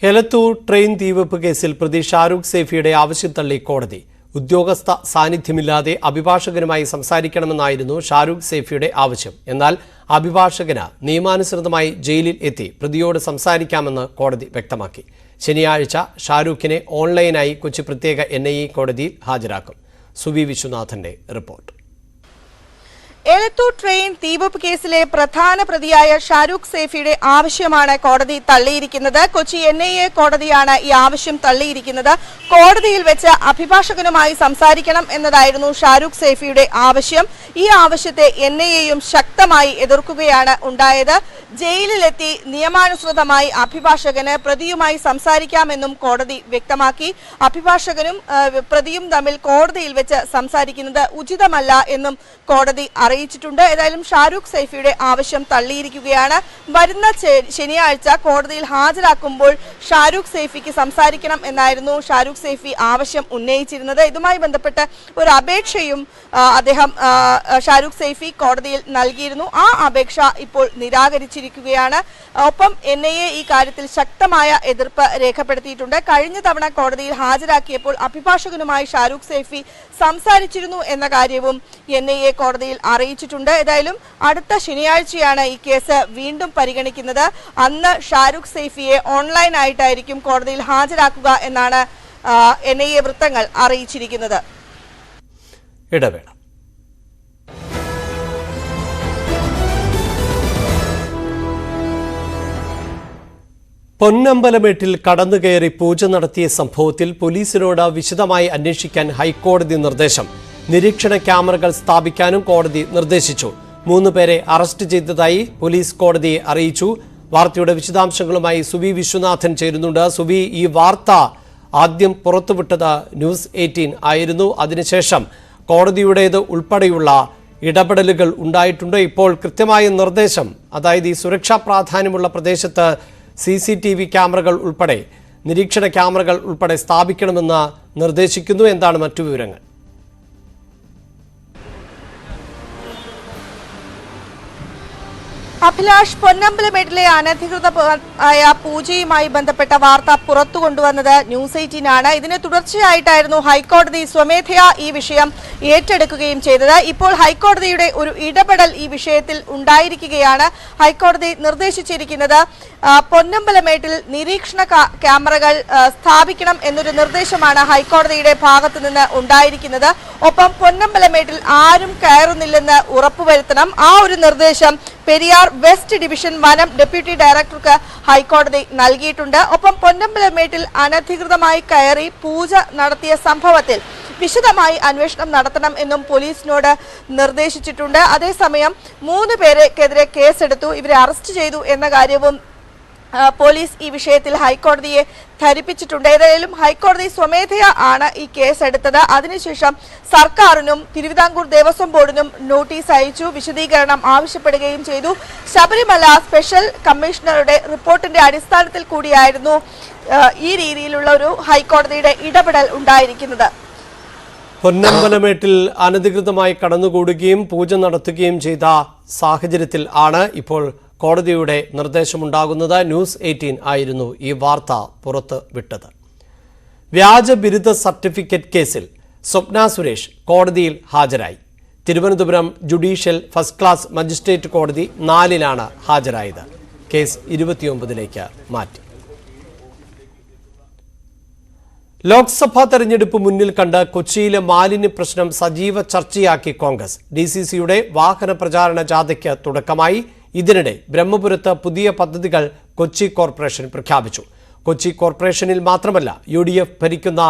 എലത്തൂർ ട്രെയിൻ തീവെപ്പ് കേസിൽ പ്രതി ഷാരൂഖ് സേഫിയുടെ ആവശ്യം തള്ളി കോടതി. ഉദ്യോഗസ്ഥ സാന്നിധ്യമില്ലാതെ അഭിഭാഷകനുമായി സംസാരിക്കണമെന്നായിരുന്നു ഷാരൂഖ് സേഫിയുടെ ആവശ്യം. എന്നാൽ അഭിഭാഷകന് നിയമാനുസൃതമായി ജയിലിൽ എത്തി പ്രതിയോട് സംസാരിക്കാമെന്ന് കോടതി വ്യക്തമാക്കി. ശനിയാഴ്ച ഷാരൂഖിനെ ഓൺലൈനായി കൊച്ചി പ്രത്യേക NIA കോടതിയിൽ ഹാജരാക്കും. സുവി വിശ്വനാഥന്റെ റിപ്പോർട്ട്. എലത്തൂർ ട്രെയിൻ തീവെപ്പ് കേസിലെ പ്രധാന പ്രതിയായ ഷാരൂഖ് സേഫിയുടെ ആവശ്യമാണ് കോടതി തള്ളിയിരിക്കുന്നത്. കൊച്ചി NIA കോടതിയാണ് ഈ ആവശ്യം തള്ളിയിരിക്കുന്നത്. കോടതിയിൽ വെച്ച് അഭിഭാഷകനുമായി സംസാരിക്കണം എന്നതായിരുന്നു ഷാരൂഖ് സേഫിയുടെ ആവശ്യം. ഈ ആവശ്യത്തെ NIAയും ശക്തമായി എതിർക്കുകയാണ് ഉണ്ടായത്. ജയിലിലെത്തി നിയമാനുസൃതമായി അഭിഭാഷകന് പ്രതിയുമായി സംസാരിക്കാമെന്നും കോടതി വ്യക്തമാക്കി. അഭിഭാഷകനും പ്രതിയും തമ്മിൽ കോടതിയിൽ വെച്ച് സംസാരിക്കുന്നത് ഉചിതമല്ല എന്നും കോടതി അറിയിച്ചിട്ടുണ്ട്. ഏതായാലും ഷാരൂഖ് സേഫിയുടെ ആവശ്യം തള്ളിയിരിക്കുകയാണ്. വരുന്ന ശനിയാഴ്ച കോടതിയിൽ ഹാജരാക്കുമ്പോൾ ഷാരൂഖ് സേഫിക്ക് സംസാരിക്കണം എന്നായിരുന്നു ഷാരൂഖ് സേഫി ആവശ്യം ഉന്നയിച്ചിരുന്നത്. ഇതുമായി ബന്ധപ്പെട്ട് ഒരു അപേക്ഷയും ഷാരൂഖ് സേഫി കോടതിയിൽ നൽകിയിരുന്നു. ആ അപേക്ഷ ഇപ്പോൾ നിരാകരിച്ചിരിക്കുകയാണ്. ഒപ്പം NIA ഈ കാര്യത്തിൽ ശക്തമായ എതിർപ്പ് രേഖപ്പെടുത്തിയിട്ടുണ്ട്. കഴിഞ്ഞ തവണ കോടതിയിൽ ഹാജരാക്കിയപ്പോൾ അഭിഭാഷകനുമായി ഷാരൂഖ് സേഫി സംസാരിച്ചിരുന്നു എന്ന കാര്യവും NIA കോടതിയിൽ അറിയിച്ചിട്ടുണ്ട്. ഏതായാലും അടുത്ത ശനിയാഴ്ചയാണ് ഈ കേസ് വീണ്ടും പരിഗണിക്കുന്നത്. അന്ന് ഷാരൂഖ് സേഫിയെ ഓൺലൈനായിട്ടായിരിക്കും കോടതിയിൽ ഹാജരാക്കുക എന്നാണ് NIA വൃത്തങ്ങൾ അറിയിച്ചിരിക്കുന്നത്. ഇടവേള. പൊന്നമ്പലമേട്ടിൽ കടന്നുകയറി പൂജ നടത്തിയ സംഭവത്തിൽ പോലീസിനോട് വിശദമായി അന്വേഷിക്കാൻ ഹൈക്കോടതി നിർദ്ദേശം. നിരീക്ഷണ ക്യാമറകൾ സ്ഥാപിക്കാനും കോടതി നിർദ്ദേശിച്ചു. 3 പേരെ അറസ്റ്റ് ചെയ്തതായി പോലീസ് കോടതിയെ അറിയിച്ചു. വാർത്തയുടെ വിശദാംശങ്ങളുമായി സുവി വിശ്വനാഥൻ ചേരുന്നുണ്ട്. സുവി, ഈ വാർത്ത ആദ്യം പുറത്തുവിട്ടത് ന്യൂസ് 18 ആയിരുന്നു. അതിനുശേഷം കോടതിയുടേത് ഉൾപ്പെടെയുള്ള ഇടപെടലുകൾ ഉണ്ടായിട്ടുണ്ട്. ഇപ്പോൾ കൃത്യമായ നിർദ്ദേശം, അതായത് ഈ സുരക്ഷാ പ്രാധാന്യമുള്ള പ്രദേശത്ത് CCTV ക്യാമറകൾ ഉൾപ്പെടെ നിരീക്ഷണ ക്യാമറകൾ ഉൾപ്പെടെ സ്ഥാപിക്കണമെന്ന് നിർദ്ദേശിക്കുന്നു. എന്താണ് മറ്റു വിവരങ്ങൾ? അഭിലാഷ്, പൊന്നമ്പലമേട്ടിലെ അനധികൃതമായ പൂജയുമായി ബന്ധപ്പെട്ട വാർത്ത പുറത്തു കൊണ്ടുവന്നത് ന്യൂസ് 18 ആണ്. ഇതിന് തുടർച്ചയായിട്ടായിരുന്നു ഹൈക്കോടതി സ്വമേധയാ ഈ വിഷയം ഏറ്റെടുക്കുകയും ചെയ്തത്. ഇപ്പോൾ ഹൈക്കോടതിയുടെ ഒരു ഇടപെടൽ ഈ വിഷയത്തിൽ ഉണ്ടായിരിക്കുകയാണ്. ഹൈക്കോടതി നിർദ്ദേശിച്ചിരിക്കുന്നത് പൊന്നമ്പലമേട്ടിൽ നിരീക്ഷണ ക്യാമറകൾ സ്ഥാപിക്കണം എന്നൊരു നിർദ്ദേശമാണ് ഹൈക്കോടതിയുടെ ഭാഗത്തു നിന്ന് ഉണ്ടായിരിക്കുന്നത്. ഒപ്പം പൊന്നമ്പലമേട്ടിൽ ആരും കയറുന്നില്ലെന്ന് ഉറപ്പുവരുത്തണം. ആ ഒരു നിർദ്ദേശം പെരിയാർ വെസ്റ്റ് ഡിവിഷൻ വനം ഡെപ്യൂട്ടി ഡയറക്ടർക്ക് ഹൈക്കോടതി നൽകിയിട്ടുണ്ട്. ഒപ്പം പൊന്നമ്പലമേട്ടിൽ അനധികൃതമായി കയറി പൂജ നടത്തിയ സംഭവത്തിൽ വിശദമായി അന്വേഷണം നടത്തണം എന്നും പോലീസിനോട് നിർദ്ദേശിച്ചിട്ടുണ്ട്. അതേസമയം 3 പേർക്കെതിരെ കേസെടുത്തു, ഇവരെ അറസ്റ്റ് ചെയ്തു എന്ന കാര്യവും പോലീസ് ഈ വിഷയത്തിൽ ഹൈക്കോടതിയെ ധരിപ്പിച്ചിട്ടുണ്ട്. ഏതായാലും ഹൈക്കോടതി സ്വമേധയാ ആണ് ഈ കേസ് എടുത്തത്. അതിനുശേഷം സർക്കാരിനും തിരുവിതാംകൂർ ദേവസ്വം ബോർഡിനും നോട്ടീസ് അയച്ചു, വിശദീകരണം ആവശ്യപ്പെടുകയും ചെയ്തു. ശബരിമല സ്പെഷ്യൽ കമ്മീഷണറുടെ റിപ്പോർട്ടിന്റെ അടിസ്ഥാനത്തിൽ കൂടിയായിരുന്നു ഈ രീതിയിലുള്ള ഒരു ഹൈക്കോടതിയുടെ ഇടപെടൽ ഉണ്ടായിരിക്കുന്നത്. പൊന്നമ്പലമേട്ടിൽ അനധികൃതമായി കടന്നുകൂടുകയും പൂജ നടത്തുകയും ചെയ്ത സാഹചര്യത്തിൽ ആണ് ഇപ്പോൾ കോടതിയുടെ നിർദ്ദേശമുണ്ടാകുന്നത്. ന്യൂസ് 18 ആയിരുന്നു ഈ വാർത്ത പുറത്ത് വിട്ടത്. വ്യാജ ബിരുദ സർട്ടിഫിക്കറ്റ് കേസിൽ സ്വപ്ന സുരേഷ് കോടതിയിൽ ഹാജരായി. Thiruvananthapuram judicial first class magistrate കോടതി 4-ലാണ് ഹാജരായത്. കേസ് 29ലേക്ക് മാറ്റി. ലോക്സഭാ തെരഞ്ഞെടുപ്പ് മുന്നിൽ കണ്ട് കൊച്ചിയിലെ മാലിന്യ പ്രശ്നം സജീവ ചർച്ചയാക്കി കോൺഗ്രസ്. DCCയുടെ വാഹന പ്രചാരണ ജാഥയ്ക്ക് തുടക്കമായി. ഇതിനിടെ ബ്രഹ്മപുരത്ത് പുതിയ പദ്ധതികൾ കൊച്ചി കോർപ്പറേഷൻ പ്രഖ്യാപിച്ചു. കൊച്ചി കോർപ്പറേഷനിൽ മാത്രമല്ല UDF ഭരിക്കുന്ന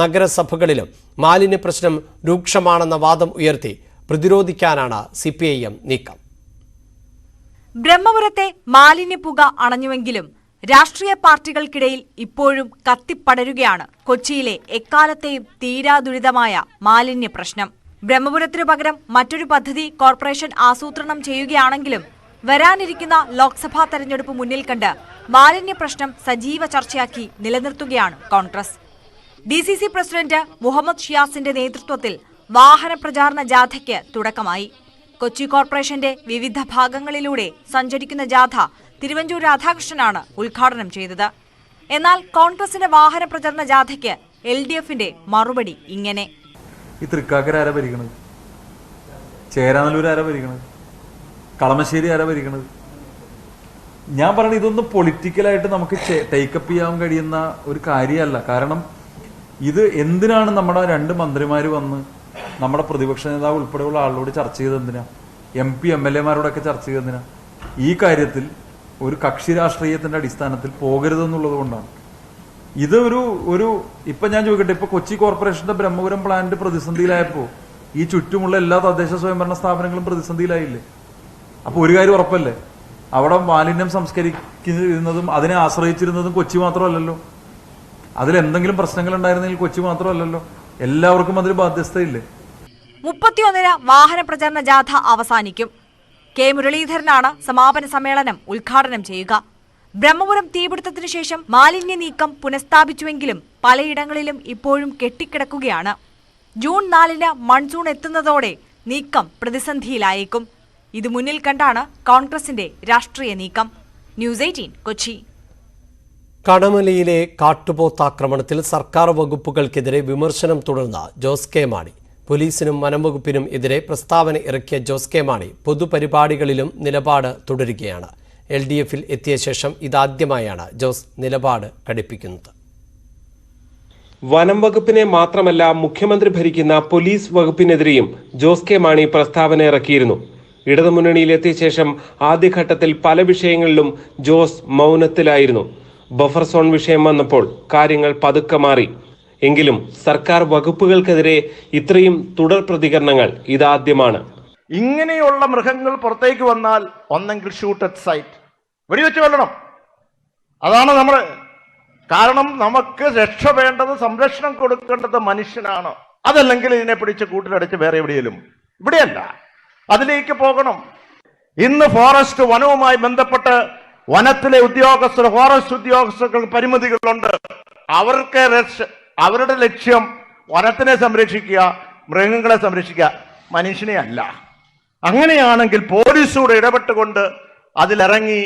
നഗരസഭകളിലും മാലിന്യ പ്രശ്നം രൂക്ഷമാണെന്ന വാദം ഉയർത്തി പ്രതിരോധിക്കാനാണ് CPIM നീക്കം. ബ്രഹ്മപുരത്തെ മാലിന്യപ്പുക അണഞ്ഞുവെങ്കിലും രാഷ്ട്രീയ പാർട്ടികൾക്കിടയിൽ ഇപ്പോഴും കത്തിപ്പടരുകയാണ് കൊച്ചിയിലെ എക്കാലത്തെയും തീരാദുരിതമായ മാലിന്യ പ്രശ്നം. ബ്രഹ്മപുരത്തിനു പകരം മറ്റൊരു പദ്ധതി കോർപ്പറേഷൻ ആസൂത്രണം ചെയ്യുകയാണെങ്കിലും വരാനിരിക്കുന്ന ലോക്സഭാ തെരഞ്ഞെടുപ്പ് മുന്നിൽ കണ്ട് മാലിന്യ പ്രശ്നം സജീവ ചർച്ചയാക്കി നിലനിർത്തുകയാണ് കോൺഗ്രസ്. DCC പ്രസിഡന്റ് മുഹമ്മദ് ഷിയാസിന്റെ നേതൃത്വത്തിൽ വാഹന പ്രചാരണ ജാഥയ്ക്ക് തുടക്കമായി. കൊച്ചി കോർപ്പറേഷന്റെ വിവിധ ഭാഗങ്ങളിലൂടെ സഞ്ചരിക്കുന്ന ജാഥ തിരുവഞ്ചൂർ രാധാകൃഷ്ണനാണ് ഉദ്ഘാടനം ചെയ്തത്. എന്നാൽ കോൺഗ്രസിന്റെ വാഹന പ്രചരണ ജാഥയ്ക്ക് LDFന്റെ മറുപടി ഇങ്ങനെ: ഈ തൃക്കാക്കര ഭരിക്കണത്, ചേരാനല്ലൂർ ഭരിക്കണത്, കളമശ്ശേരി ഭരിക്കണത്? ഞാൻ പറയുന്നത് ഇതൊന്നും പൊളിറ്റിക്കലായിട്ട് നമുക്ക് ടേക്കപ്പ് ചെയ്യാൻ കഴിയുന്ന ഒരു കാര്യമല്ല. കാരണം ഇത് എന്തിനാണ് നമ്മുടെ 2 മന്ത്രിമാർ വന്ന് നമ്മുടെ പ്രതിപക്ഷ നേതാവ് ഉൾപ്പെടെയുള്ള ആളോട് ചർച്ച ചെയ്ത് എന്തിനാ? MP MLA-മാരോടൊക്കെ ചർച്ച ചെയ്തെന്തിനാ? ഈ കാര്യത്തിൽ ഒരു കക്ഷി രാഷ്ട്രീയത്തിന്റെ അടിസ്ഥാനത്തിൽ പോകരുതെന്നുള്ളത് കൊണ്ടാണ്. ഇത് ഒരു ഇപ്പൊ ഞാൻ ചോദിക്കട്ടെ, ഇപ്പൊ കൊച്ചി കോർപ്പറേഷന്റെ ബ്രഹ്മപുരം പ്ലാന്റ് പ്രതിസന്ധിയിലായപ്പോ ഈ ചുറ്റുമുള്ള എല്ലാ തദ്ദേശ സ്വയംഭരണ സ്ഥാപനങ്ങളും പ്രതിസന്ധിയിലായില്ലേ? അപ്പൊ ഒരു കാര്യം ഉറപ്പല്ലേ, അവിടെ മാലിന്യം സംസ്കരിക്കുന്നതും അതിനെ ആശ്രയിച്ചിരുന്നതും കൊച്ചി മാത്രമല്ലല്ലോ. അതിലെന്തെങ്കിലും പ്രശ്നങ്ങൾ ഉണ്ടായിരുന്നെങ്കിൽ കൊച്ചി മാത്രമല്ലല്ലോ, എല്ലാവർക്കും അതിൽ ബാധ്യസ്ഥയില്ലേ? 31 വാഹന പ്രചരണ ജാഥ അവസാനിക്കും. K. മുരളീധരനാണ് സമാപന സമ്മേളനം ഉദ്ഘാടനം ചെയ്യുക. ബ്രഹ്മപുരം തീപിടുത്തത്തിനു ശേഷം മാലിന്യ നീക്കം പുനഃസ്ഥാപിച്ചുവെങ്കിലും പലയിടങ്ങളിലും ഇപ്പോഴും കെട്ടിക്കിടക്കുകയാണ്. ജൂൺ 4 മൺസൂൺ എത്തുന്നതോടെ നീക്കം പ്രതിസന്ധിയിലായേക്കും. ഇത് മുന്നിൽ കണ്ടാണ് കോൺഗ്രസിന്റെ രാഷ്ട്രീയ നീക്കം. News 18 കൊച്ചി. കടമലയിലെ കാട്ടുപോത്താക്രമണത്തിൽ സർക്കാർ വകുപ്പുകൾക്കെതിരെ വിമർശനം തുടർന്ന ജോസ് കെ മാണി. പോലീസിനും വനംവകുപ്പിനും എതിരെ പ്രസ്താവന ഇറക്കിയ ജോസ് കെ മാണി പൊതുപരിപാടികളിലും നിലപാട് തുടരുകയാണ്. LDFൽ എത്തിയ ശേഷം ഇതാദ്യമായാണ് ജോസ് നിലപാട് കടുപ്പിക്കുന്നത്. വനം വകുപ്പിനെ മാത്രമല്ല മുഖ്യമന്ത്രി ഭരിക്കുന്ന പോലീസ് വകുപ്പിനെതിരെയും ജോസ് കെ മാണി പ്രസ്താവന ഇറക്കിയിരുന്നു. ഇടതുമുന്നണിയിലെത്തിയ ശേഷം ആദ്യഘട്ടത്തിൽ പല വിഷയങ്ങളിലും ജോസ് മൗനത്തിലായിരുന്നു. ബഫർ സോൺ വിഷയം വന്നപ്പോൾ കാര്യങ്ങൾ പതുക്കെ മാറി. എങ്കിലും സർക്കാർ വകുപ്പുകൾക്കെതിരെ ഇത്രയും തുടർ പ്രതികരണങ്ങൾ ഇതാദ്യമാണ്. ഇങ്ങനെയുള്ള മൃഗങ്ങൾ പുറത്തേക്ക് വന്നാൽ ഒന്നെങ്കിൽ ഷൂട്ട് അറ്റ് സൈറ്റ്, വെടിവെച്ച് കൊല്ലണം. അതാണ് നമ്മൾ. കാരണം നമുക്ക് രക്ഷ വേണ്ടത്, സംരക്ഷണം കൊടുക്കേണ്ടത് മനുഷ്യനാണ്. അതല്ലെങ്കിൽ ഇതിനെ പിടിച്ച് കൂട്ടിലടച്ച് വേറെ എവിടെയെങ്കിലും, ഇവിടെയല്ല, അതിലേക്ക് പോകണം. ഇന്ന് ഫോറസ്റ്റ് വനവുമായി ബന്ധപ്പെട്ട് വനത്തിലെ ഉദ്യോഗസ്ഥർ, ഫോറസ്റ്റ് ഉദ്യോഗസ്ഥർക്ക് പരിമിതികളുണ്ട്. അവരുടെ ലക്ഷ്യം വനത്തിനെ സംരക്ഷിക്കുക, മൃഗങ്ങളെ സംരക്ഷിക്കുക, മനുഷ്യനെ അല്ല. അങ്ങനെയാണെങ്കിൽ പോലീസോട് ഇടപെട്ടുകൊണ്ട് അതിലിറങ്ങി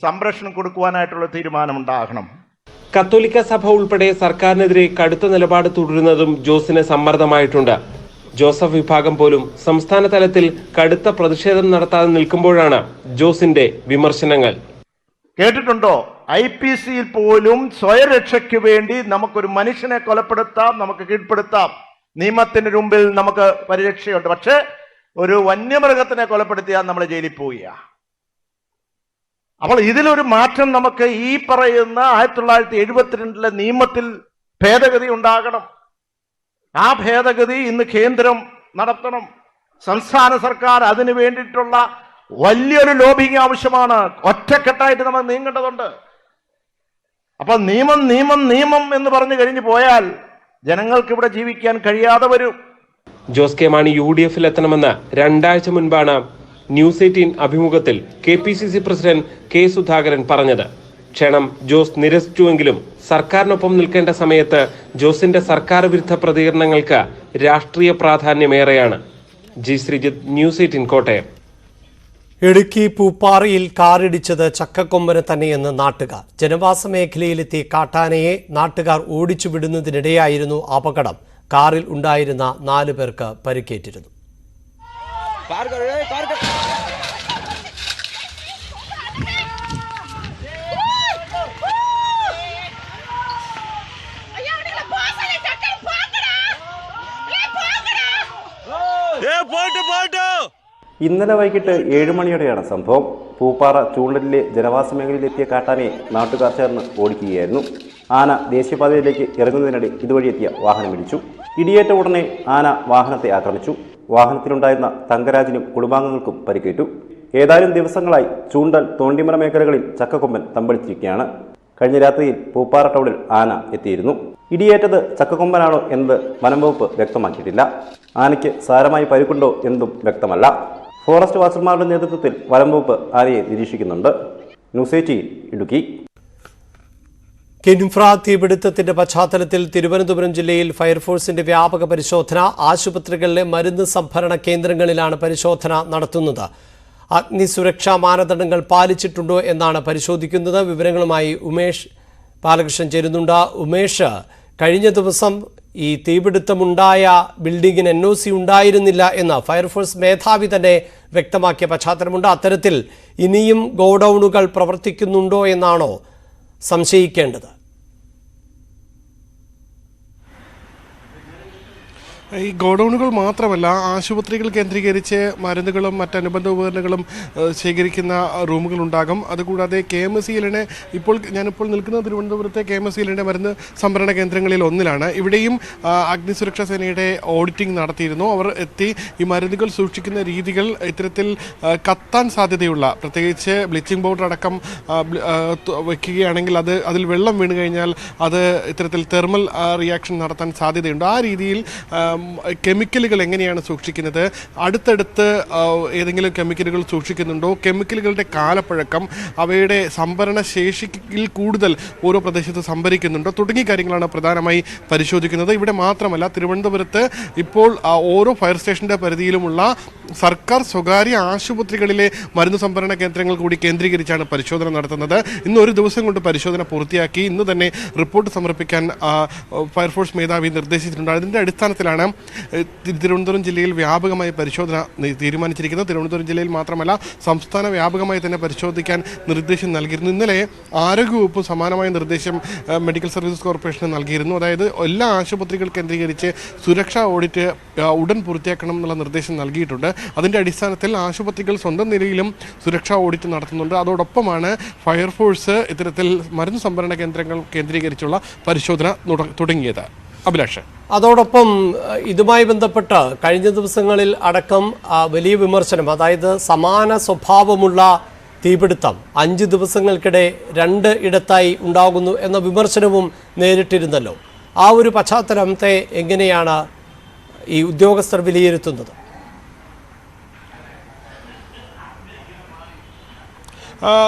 സംരക്ഷണം കൊടുക്കുവാനായിട്ടുള്ള തീരുമാനമുണ്ടാകണം. കത്തോലിക്ക സഭ ഉൾപ്പെടെ സർക്കാരിനെതിരെ കടുത്ത നിലപാട് തുടരുന്നതും ജോസിന് സമ്മർദ്ദമായിട്ടുണ്ട്. ജോസഫ് വിഭാഗം പോലും സംസ്ഥാന തലത്തിൽ കടുത്ത പ്രതിഷേധം നടത്താതെ നിൽക്കുമ്പോഴാണ് ജോസിന്റെ വിമർശനങ്ങൾ. കേട്ടിട്ടുണ്ടോ? IPCയിൽ പോലും സ്വയരക്ഷയ്ക്ക് വേണ്ടി നമുക്കൊരു മനുഷ്യനെ കൊലപ്പെടുത്താം, നമുക്ക് കീഴ്പ്പെടുത്താം, നിയമത്തിന് മുമ്പിൽ നമുക്ക് പരിരക്ഷയുണ്ട്. പക്ഷെ ഒരു വന്യമൃഗത്തിനെ കൊലപ്പെടുത്തിയാൽ നമ്മൾ ജയിലിൽ പോവുക. അപ്പോൾ ഇതിലൊരു മാറ്റം നമുക്ക് ഈ പറയുന്ന 1972 നിയമത്തിൽ ഭേദഗതി ഉണ്ടാകണം. ആ ഭേദഗതി ഇന്ന് കേന്ദ്രം നടത്തണം. സംസ്ഥാന സർക്കാർ അതിനു വേണ്ടിയിട്ടുള്ള വലിയൊരു ലോബിങ് ആവശ്യമാണ്. ഒറ്റക്കെട്ടായിട്ട് നമ്മൾ നീങ്ങേണ്ടതുണ്ട്. അപ്പൊ നിയമം നിയമം നിയമം എന്ന് പറഞ്ഞു കഴിഞ്ഞു പോയാൽ ജനങ്ങൾക്ക് ഇവിടെ ജീവിക്കാൻ കഴിയാതെ വരും. ജോസ് കെ മാണി UDFൽ എത്തണമെന്ന് 2 ആഴ്ച മുൻപാണ് News 18 അഭിമുഖത്തിൽ KPCC പ്രസിഡന്റ് K. സുധാകരൻ പറഞ്ഞത്. ക്ഷണം ജോസ് നിരസിച്ചുവെങ്കിലും സർക്കാരിനൊപ്പം നിൽക്കേണ്ട സമയത്ത് ജോസിന്റെ സർക്കാർ വിരുദ്ധ പ്രതികരണങ്ങൾക്ക് രാഷ്ട്രീയ പ്രാധാന്യമേറെയാണ്. G Sreejith, News 18 Kottayam. ഇടുക്കി പൂപ്പാറയിൽ കാറിടിച്ചത് ചക്കക്കൊമ്പന് തന്നെയെന്ന് നാട്ടുകാർ. ജനവാസ മേഖലയിലെത്തി കാട്ടാനയെ നാട്ടുകാർ ഓടിച്ചു വിടുന്നതിനിടെയായിരുന്നു അപകടം. കാറിൽ ഉണ്ടായിരുന്ന 4 പേർക്ക് പരിക്കേറ്റിരുന്നു. ഇന്നലെ വൈകിട്ട് 7 മണിയോടെയാണ് സംഭവം. പൂപ്പാറ ചൂണ്ടലിലെ ജനവാസ മേഖലയിലെത്തിയ കാട്ടാനയെ നാട്ടുകാർ ചേർന്ന് ഓടിക്കുകയായിരുന്നു. ആന ദേശീയപാതയിലേക്ക് ഇറങ്ങുന്നതിനിടെ ഇതുവഴി എത്തിയ വാഹനമിടിച്ചു. ഇടിയേറ്റ ഉടനെ ആന വാഹനത്തെ ആക്രമിച്ചു. വാഹനത്തിലുണ്ടായിരുന്ന തങ്കരാജിനും കുടുംബാംഗങ്ങൾക്കും പരിക്കേറ്റു. ഏതാനും ദിവസങ്ങളായി ചൂണ്ടൽ തോണ്ടിമല മേഖലകളിൽ ചക്കക്കൊമ്പൻ തമ്പടിച്ചിരിക്കുകയാണ്. കഴിഞ്ഞ രാത്രിയിൽ പൂപ്പാറ ടൗണിൽ ആന എത്തിയിരുന്നു. ഇടിയേറ്റത് ചക്കക്കൊമ്പനാണോ എന്നത് വനംവകുപ്പ് വ്യക്തമാക്കിയിട്ടില്ല. ആനയ്ക്ക് സാരമായി പരിക്കുണ്ടോ എന്നതും വ്യക്തമല്ല. ഫോറസ്റ്റ് വാച്ചർമാരുടെ നേതൃത്വത്തിൽ വനംവകുപ്പ് ആനയെ നിരീക്ഷിക്കുന്നുണ്ട്. ന്യൂസ് 18 ഇടുക്കി. കിൻഫ്ര തീപിടുത്തത്തിന്റെ പശ്ചാത്തലത്തിൽ തിരുവനന്തപുരം ജില്ലയിൽ ഫയർഫോഴ്സിന്റെ വ്യാപക പരിശോധന. ആശുപത്രികളിലെ മരുന്ന് സംഭരണ കേന്ദ്രങ്ങളിലാണ് പരിശോധന നടത്തുന്നത്. അഗ്നിസുരക്ഷാ മാനദണ്ഡങ്ങൾ പാലിച്ചിട്ടുണ്ടോ എന്നാണ് പരിശോധിക്കുന്നത്. വിവരങ്ങളുമായി ഉമേഷ് ബാലകൃഷ്ണൻ ചേരുന്നുണ്ട്. ഉമേഷ്, കഴിഞ്ഞ ദിവസം ഈ തീപിടുത്തമുണ്ടായ ബിൽഡിംഗിന് NOC ഉണ്ടായിരുന്നില്ല എന്ന് ഫയർഫോഴ്സ് മേധാവി തന്നെ വ്യക്തമാക്കിയ പശ്ചാത്തലമുണ്ട്. അത്തരത്തിൽ ഇനിയും ഗോഡൌണുകൾ പ്രവർത്തിക്കുന്നുണ്ടോ എന്നാണോ സംശയിക്കേണ്ടത്? ഈ ഗോഡൌണുകൾ മാത്രമല്ല, ആശുപത്രികൾ കേന്ദ്രീകരിച്ച് മരുന്നുകളും മറ്റനുബന്ധ ഉപകരണങ്ങളും ശേഖരിക്കുന്ന റൂമുകളുണ്ടാകും. അതുകൂടാതെ KMSCL ഞാനിപ്പോൾ നിൽക്കുന്ന തിരുവനന്തപുരത്തെ KMSCL മരുന്ന് സംഭരണ കേന്ദ്രങ്ങളിൽ ഒന്നിലാണ്. ഇവിടെയും അഗ്നിസുരക്ഷാ സേനയുടെ ഓഡിറ്റിംഗ് നടത്തിയിരുന്നു. അവർ എത്തി ഈ മരുന്നുകൾ സൂക്ഷിക്കുന്ന രീതികൾ ഇത്തരത്തിൽ കത്താൻ സാധ്യതയുള്ള, പ്രത്യേകിച്ച് ബ്ലീച്ചിങ് പൗഡർ അടക്കം വയ്ക്കുകയാണെങ്കിൽ അതിൽ വെള്ളം വീണ് കഴിഞ്ഞാൽ അത് ഇത്തരത്തിൽ തെർമൽ റിയാക്ഷൻ നടത്താൻ സാധ്യതയുണ്ട്. ആ രീതിയിൽ കെമിക്കലുകൾ എങ്ങനെയാണ് സൂക്ഷിക്കുന്നത്, അടുത്തടുത്ത് ഏതെങ്കിലും കെമിക്കലുകൾ സൂക്ഷിക്കുന്നുണ്ടോ, കെമിക്കലുകളുടെ കാലപ്പഴക്കം, അവയുടെ സംഭരണ ശേഷിയിൽ കൂടുതൽ ഓരോ പ്രദേശത്ത് സംഭരിക്കുന്നുണ്ടോ തുടങ്ങിയ കാര്യങ്ങളാണ് പ്രധാനമായി പരിശോധിക്കുന്നത്. ഇവിടെ മാത്രമല്ല, തിരുവനന്തപുരത്ത് ഇപ്പോൾ ഓരോ ഫയർ സ്റ്റേഷൻ്റെ പരിധിയിലുമുള്ള സർക്കാർ സ്വകാര്യ ആശുപത്രികളിലെ മരുന്ന് സംഭരണ കേന്ദ്രങ്ങൾ കൂടി കേന്ദ്രീകരിച്ചാണ് പരിശോധന നടത്തുന്നത്. ഇന്ന് ഒരു ദിവസം കൊണ്ട് പരിശോധന പൂർത്തിയാക്കി ഇന്ന് തന്നെ റിപ്പോർട്ട് സമർപ്പിക്കാൻ ഫയർഫോഴ്സ് മേധാവി നിർദ്ദേശിച്ചിട്ടുണ്ട്. അതിൻ്റെ അടിസ്ഥാനത്തിലാണ് തിരുവനന്തപുരം ജില്ലയിൽ വ്യാപകമായി പരിശോധന തീരുമാനിച്ചിരിക്കുന്നത്. തിരുവനന്തപുരം ജില്ലയിൽ മാത്രമല്ല, സംസ്ഥാന വ്യാപകമായി തന്നെ പരിശോധിക്കാൻ നിർദ്ദേശം നൽകിയിരുന്നു. ഇന്നലെ ആരോഗ്യവകുപ്പ് സമാനമായ നിർദ്ദേശം മെഡിക്കൽ സർവീസസ് കോർപ്പറേഷന് നൽകിയിരുന്നു. അതായത് എല്ലാ ആശുപത്രികൾ കേന്ദ്രീകരിച്ച് സുരക്ഷാ ഓഡിറ്റ് ഉടൻ പൂർത്തിയാക്കണം എന്നുള്ള നിർദ്ദേശം നൽകിയിട്ടുണ്ട്. അതിൻ്റെ അടിസ്ഥാനത്തിൽ ആശുപത്രികൾ സ്വന്തം നിലയിലും സുരക്ഷാ ഓഡിറ്റ് നടത്തുന്നുണ്ട്. അതോടൊപ്പമാണ് ഫയർഫോഴ്സ് ഇത്തരത്തിൽ മരുന്ന് സംഭരണ കേന്ദ്രങ്ങൾ കേന്ദ്രീകരിച്ചുള്ള പരിശോധന തുടങ്ങിയത്. അഭിലാഷ്, അതോടൊപ്പം ഇതുമായി ബന്ധപ്പെട്ട് കഴിഞ്ഞ ദിവസങ്ങളിൽ അടക്കം വലിയ വിമർശനം, അതായത് സമാന സ്വഭാവമുള്ള തീപിടുത്തം 5 ദിവസങ്ങൾക്കിടെ 2 ഇടത്തായി ഉണ്ടാകുന്നു എന്ന വിമർശനവും നേരിട്ടിരുന്നല്ലോ. ആ ഒരു പശ്ചാത്തലത്തെ എങ്ങനെയാണ് ഈ ഉദ്യോഗസ്ഥർ വിലയിരുത്തുന്നത്?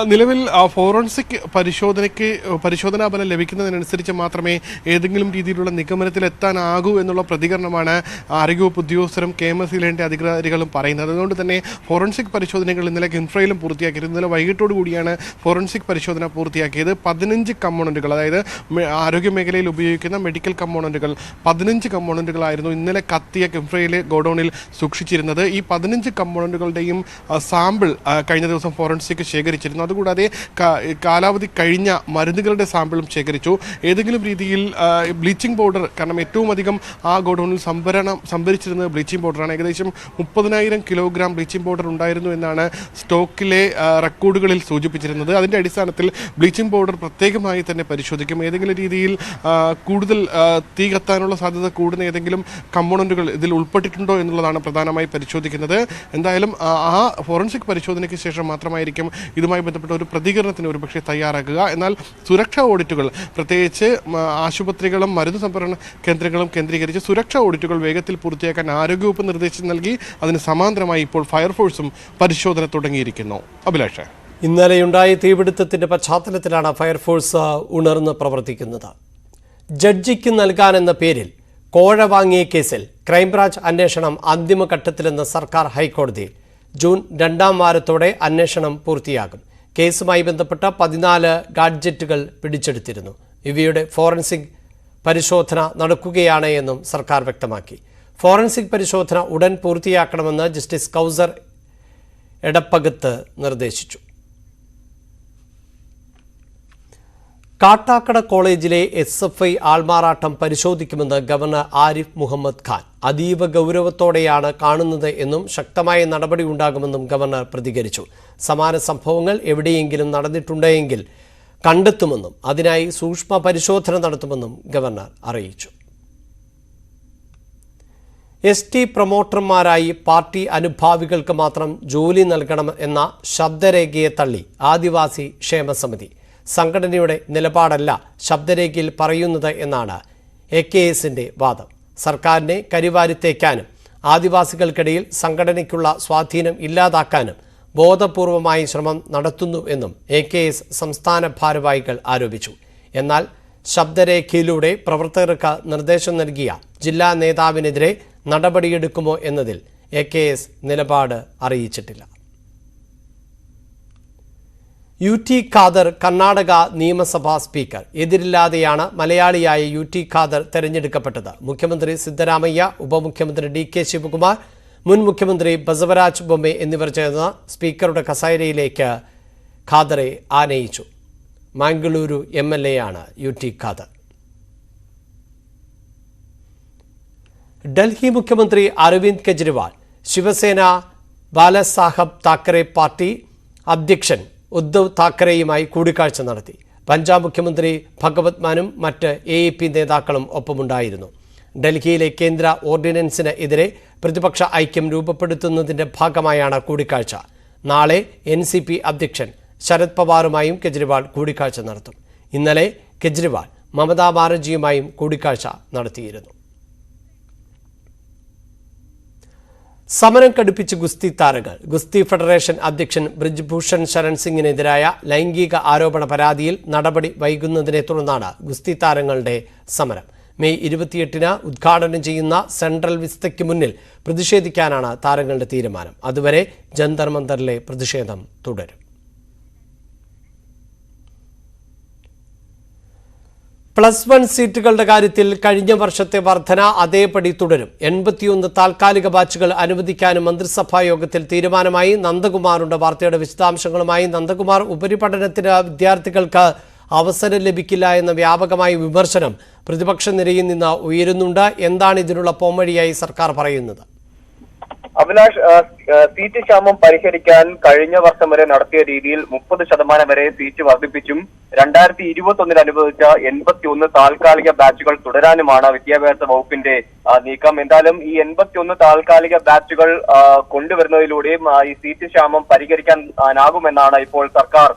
നിലവിൽ ഫോറൻസിക് പരിശോധനാ ഫലം ലഭിക്കുന്നതിനനുസരിച്ച് മാത്രമേ ഏതെങ്കിലും രീതിയിലുള്ള നിഗമനത്തിലെത്താനാകൂ എന്നുള്ള പ്രതികരണമാണ് ആരോഗ്യവകുപ്പ് ഉദ്യോഗസ്ഥരും KMSCL അധികാരികളും പറയുന്നത്. അതുകൊണ്ട് തന്നെ ഫോറൻസിക് പരിശോധനകൾ ഇന്നലെ കിൻഫ്രയിലും പൂർത്തിയാക്കിയിരുന്നു. ഇന്നലെ വൈകിട്ടോടു കൂടിയാണ് ഫോറൻസിക് പരിശോധന പൂർത്തിയാക്കിയത്. 15 കമ്പോണന്റുകൾ, അതായത് ആരോഗ്യ മേഖലയിൽ ഉപയോഗിക്കുന്ന മെഡിക്കൽ കമ്പോണന്റുകൾ 15 കമ്പോണന്റുകളായിരുന്നു ഇന്നലെ കത്തിയ കിൻഫ്രയിലെ ഗോഡൌണിൽ സൂക്ഷിച്ചിരുന്നത്. ഈ 15 കമ്പോണന്റുകളുടെയും സാമ്പിൾ കഴിഞ്ഞ ദിവസം ഫോറൻസിക് ശേഖരിച്ചു. അതുകൂടാതെ കാലാവധി കഴിഞ്ഞ മരുന്നുകളുടെ സാമ്പിളും ശേഖരിച്ചു. ഏതെങ്കിലും രീതിയിൽ ബ്ലീച്ചിങ് പൗഡർ, കാരണം ഏറ്റവും അധികം ആ ഗോഡൌണിൽ സംഭരിച്ചിരുന്നത് ബ്ലീച്ചിങ് പൗഡറാണ്. ഏകദേശം 30,000 കിലോഗ്രാം ബ്ലീച്ചിങ് പൗഡർ ഉണ്ടായിരുന്നു എന്നാണ് സ്റ്റോക്കിലെ റെക്കോർഡുകളിൽ സൂചിപ്പിച്ചിരുന്നത്. അതിൻ്റെ അടിസ്ഥാനത്തിൽ ബ്ലീച്ചിങ് പൗഡർ പ്രത്യേകമായി തന്നെ പരിശോധിക്കും. ഏതെങ്കിലും രീതിയിൽ കൂടുതൽ തീ കത്താനുള്ള സാധ്യത കൂടുന്ന ഏതെങ്കിലും കമ്പോണന്റുകൾ ഇതിൽ ഉൾപ്പെട്ടിട്ടുണ്ടോ എന്നുള്ളതാണ് പ്രധാനമായി പരിശോധിക്കുന്നത്. എന്തായാലും ആ ഫോറൻസിക് പരിശോധനയ്ക്ക് ശേഷം മാത്രമായിരിക്കും ഇതുമായി ബന്ധപ്പെട്ട ഒരു പ്രതികരണത്തിന് ഒരുപക്ഷെ തയ്യാറാക്കുക. എന്നാൽ സുരക്ഷാ ഓഡിറ്റുകൾ, പ്രത്യേകിച്ച് ആശുപത്രികളും മരുന്ന് സംഭരണ കേന്ദ്രങ്ങളും കേന്ദ്രീകരിച്ച് സുരക്ഷാ ഓഡിറ്റുകൾ വേഗത്തിൽ പൂർത്തിയാക്കാൻ ആരോഗ്യവകുപ്പ് നിർദ്ദേശം നൽകി. അതിന് സമാന്തരമായി ഇപ്പോൾ ഫയർഫോഴ്സും പരിശോധന തുടങ്ങിയിരിക്കുന്നു. അഭിലാഷ്, ഇന്നലെയുണ്ടായ തീപിടുത്തത്തിന്റെ പശ്ചാത്തലത്തിലാണ് ഫയർഫോഴ്സ് ഉണർന്ന് പ്രവർത്തിക്കുന്നത്. ജഡ്ജിക്ക് നൽകാനെന്ന പേരിൽ കോഴ വാങ്ങിയ കേസിൽ ക്രൈംബ്രാഞ്ച് അന്വേഷണം അന്തിമഘട്ടത്തിലെന്ന് സർക്കാർ ഹൈക്കോടതിയിൽ. ജൂൺ 2ാം വാരത്തോടെ അന്വേഷണം പൂർത്തിയാകും. കേസുമായി ബന്ധപ്പെട്ട 14 ഗാഡ്ജറ്റുകൾ പിടിച്ചെടുത്തിരുന്നു. ഇവയുടെ ഫോറൻസിക് പരിശോധന നടക്കുകയാണ് എന്നും സർക്കാർ വ്യക്തമാക്കി. ഫോറൻസിക് പരിശോധന ഉടൻ പൂർത്തിയാക്കണമെന്ന് ജസ്റ്റിസ് കൗസർ എടപ്പകത്ത് നിർദ്ദേശിച്ചു. കാട്ടാക്കട കോളേജിലെ SFI ആൾമാറാട്ടം പരിശോധിക്കുമെന്ന് ഗവർണർ ആരിഫ് മുഹമ്മദ് ഖാൻ. അതീവ ഗൗരവത്തോടെയാണ് കാണുന്നത് എന്നും ശക്തമായ നടപടി ഉണ്ടാകുമെന്നും ഗവർണർ പ്രതികരിച്ചു. സമാന സംഭവങ്ങൾ എവിടെയെങ്കിലും നടന്നിട്ടുണ്ടെങ്കിൽ കണ്ടെത്തുമെന്നും അതിനായി സൂക്ഷ്മ പരിശോധന നടത്തുമെന്നും ഗവർണർ അറിയിച്ചു. ST പ്രൊമോട്ടർമാരായി പാർട്ടി അനുഭാവികൾക്ക് മാത്രം ജോലി നൽകണം എന്ന ശബ്ദരേഖയെ തള്ളി ആദിവാസി ക്ഷേമസമിതി. സംഘടനയുടെ നിലപാടല്ല ശബ്ദരേഖയിൽ പറയുന്നത് എന്നാണ് AKSന്റെ വാദം. സർക്കാരിനെ കരിവാരിത്തേക്കാനും ആദിവാസികൾക്കിടയിൽ സംഘടനയ്ക്കുള്ള സ്വാധീനം ഇല്ലാതാക്കാനും ബോധപൂർവമായ ശ്രമം നടത്തുന്നു എന്നും AKS സംസ്ഥാന ഭാരവാഹികൾ ആരോപിച്ചു. എന്നാൽ ശബ്ദരേഖയിലൂടെ പ്രവർത്തകർക്ക് നിർദ്ദേശം നൽകിയ ജില്ലാ നേതാവിനെതിരെ നടപടിയെടുക്കുമോ എന്നതിൽ AKS നിലപാട് അറിയിച്ചിട്ടില്ല. UT ഖാദർ കർണാടക നിയമസഭാ സ്പീക്കർ. എതിരില്ലാതെയാണ് മലയാളിയായ UT ഖാദർ തെരഞ്ഞെടുക്കപ്പെട്ടത്. മുഖ്യമന്ത്രി സിദ്ധരാമയ്യ, ഉപമുഖ്യമന്ത്രി DK ശിവകുമാർ, മുൻ മുഖ്യമന്ത്രി ബസവരാജ് ബൊമ്മെ എന്നിവർ ചേർന്ന് സ്പീക്കറുടെ കസേരയിലേക്ക് ഖാദറെ ആനയിച്ചു. മംഗളൂരു MLA ആണ് UT ഖാദർ. ഡൽഹി മുഖ്യമന്ത്രി അരവിന്ദ് കെജ്രിവാൾ ശിവസേന ബാലസാഹബ് താക്കറെ പാർട്ടി അധ്യക്ഷൻ ഉദ്ധവ് താക്കറെയുമായി കൂടിക്കാഴ്ച നടത്തി. പഞ്ചാബ് മുഖ്യമന്ത്രി ഭഗവത് മാനും മറ്റ് AAP നേതാക്കളും ഒപ്പമുണ്ടായിരുന്നു. ഡൽഹിയിലെ കേന്ദ്ര ഓർഡിനൻസിന് എതിരെ പ്രതിപക്ഷ ഐക്യം രൂപപ്പെടുത്തുന്നതിന്റെ ഭാഗമായാണ് കൂടിക്കാഴ്ച. നാളെ NCP അധ്യക്ഷൻ ശരത് പവാറുമായും കെജ്രിവാൾ കൂടിക്കാഴ്ച നടത്തും. ഇന്നലെ കെജ്രിവാൾ മമതാ ബാനർജിയുമായും കൂടിക്കാഴ്ച നടത്തിയിരുന്നു. സമരം കടുപ്പിച്ച് ഗുസ്തി താരങ്ങൾ. ഗുസ്തി ഫെഡറേഷൻ അധ്യക്ഷൻ ബ്രിജ്ഭൂഷൺ ശരൺ സിംഗിനെതിരായ ലൈംഗിക ആരോപണ പരാതിയിൽ നടപടി വൈകുന്നതിനെ തുടർന്നാണ് ഗുസ്തി താരങ്ങളുടെ സമരം. മെയ് 28-ന് ഉദ്ഘാടനം ചെയ്യുന്ന സെൻട്രൽ വിസ്തയ്ക്ക് മുന്നിൽ പ്രതിഷേധിക്കാനാണ് താരങ്ങളുടെ തീരുമാനം. അതുവരെ ജന്തർ മന്ദറിലെ പ്രതിഷേധം തുടരും. +1 സീറ്റുകളുടെ കാര്യത്തിൽ കഴിഞ്ഞ വർഷത്തെ വർധന അതേപടി തുടരും. 81 താൽക്കാലിക ബാച്ചുകൾ അനുവദിക്കാനും മന്ത്രിസഭാ യോഗത്തിൽ തീരുമാനമായി. നന്ദകുമാറുണ്ട് വാർത്തയുടെ വിശദാംശങ്ങളുമായി. നന്ദകുമാർ, ഉപരിപഠനത്തിന് വിദ്യാർത്ഥികൾക്ക് അവസരം ലഭിക്കില്ല എന്ന വ്യാപകമായ വിമർശനം പ്രതിപക്ഷ നിരയിൽ നിന്ന് ഉയരുന്നുണ്ട്. എന്താണ് ഇതിനുള്ള പോംവഴിയായി സർക്കാർ പറയുന്നത്? അഭിലാഷ്, സീറ്റ് ക്ഷാമം പരിഹരിക്കാൻ കഴിഞ്ഞ വർഷം വരെ നടത്തിയ രീതിയിൽ 30% വരെ സീറ്റ് വർദ്ധിപ്പിച്ചും 2021 അനുവദിച്ച 81 താൽക്കാലിക ബാച്ചുകൾ തുടരാനുമാണ് വിദ്യാഭ്യാസ വകുപ്പിന്റെ നീക്കം. എന്തായാലും ഈ 81 താൽക്കാലിക ബാച്ചുകൾ കൊണ്ടുവരുന്നതിലൂടെയും ഈ സീറ്റ് ക്ഷാമം പരിഹരിക്കാനാകുമെന്നാണ് ഇപ്പോൾ സർക്കാർ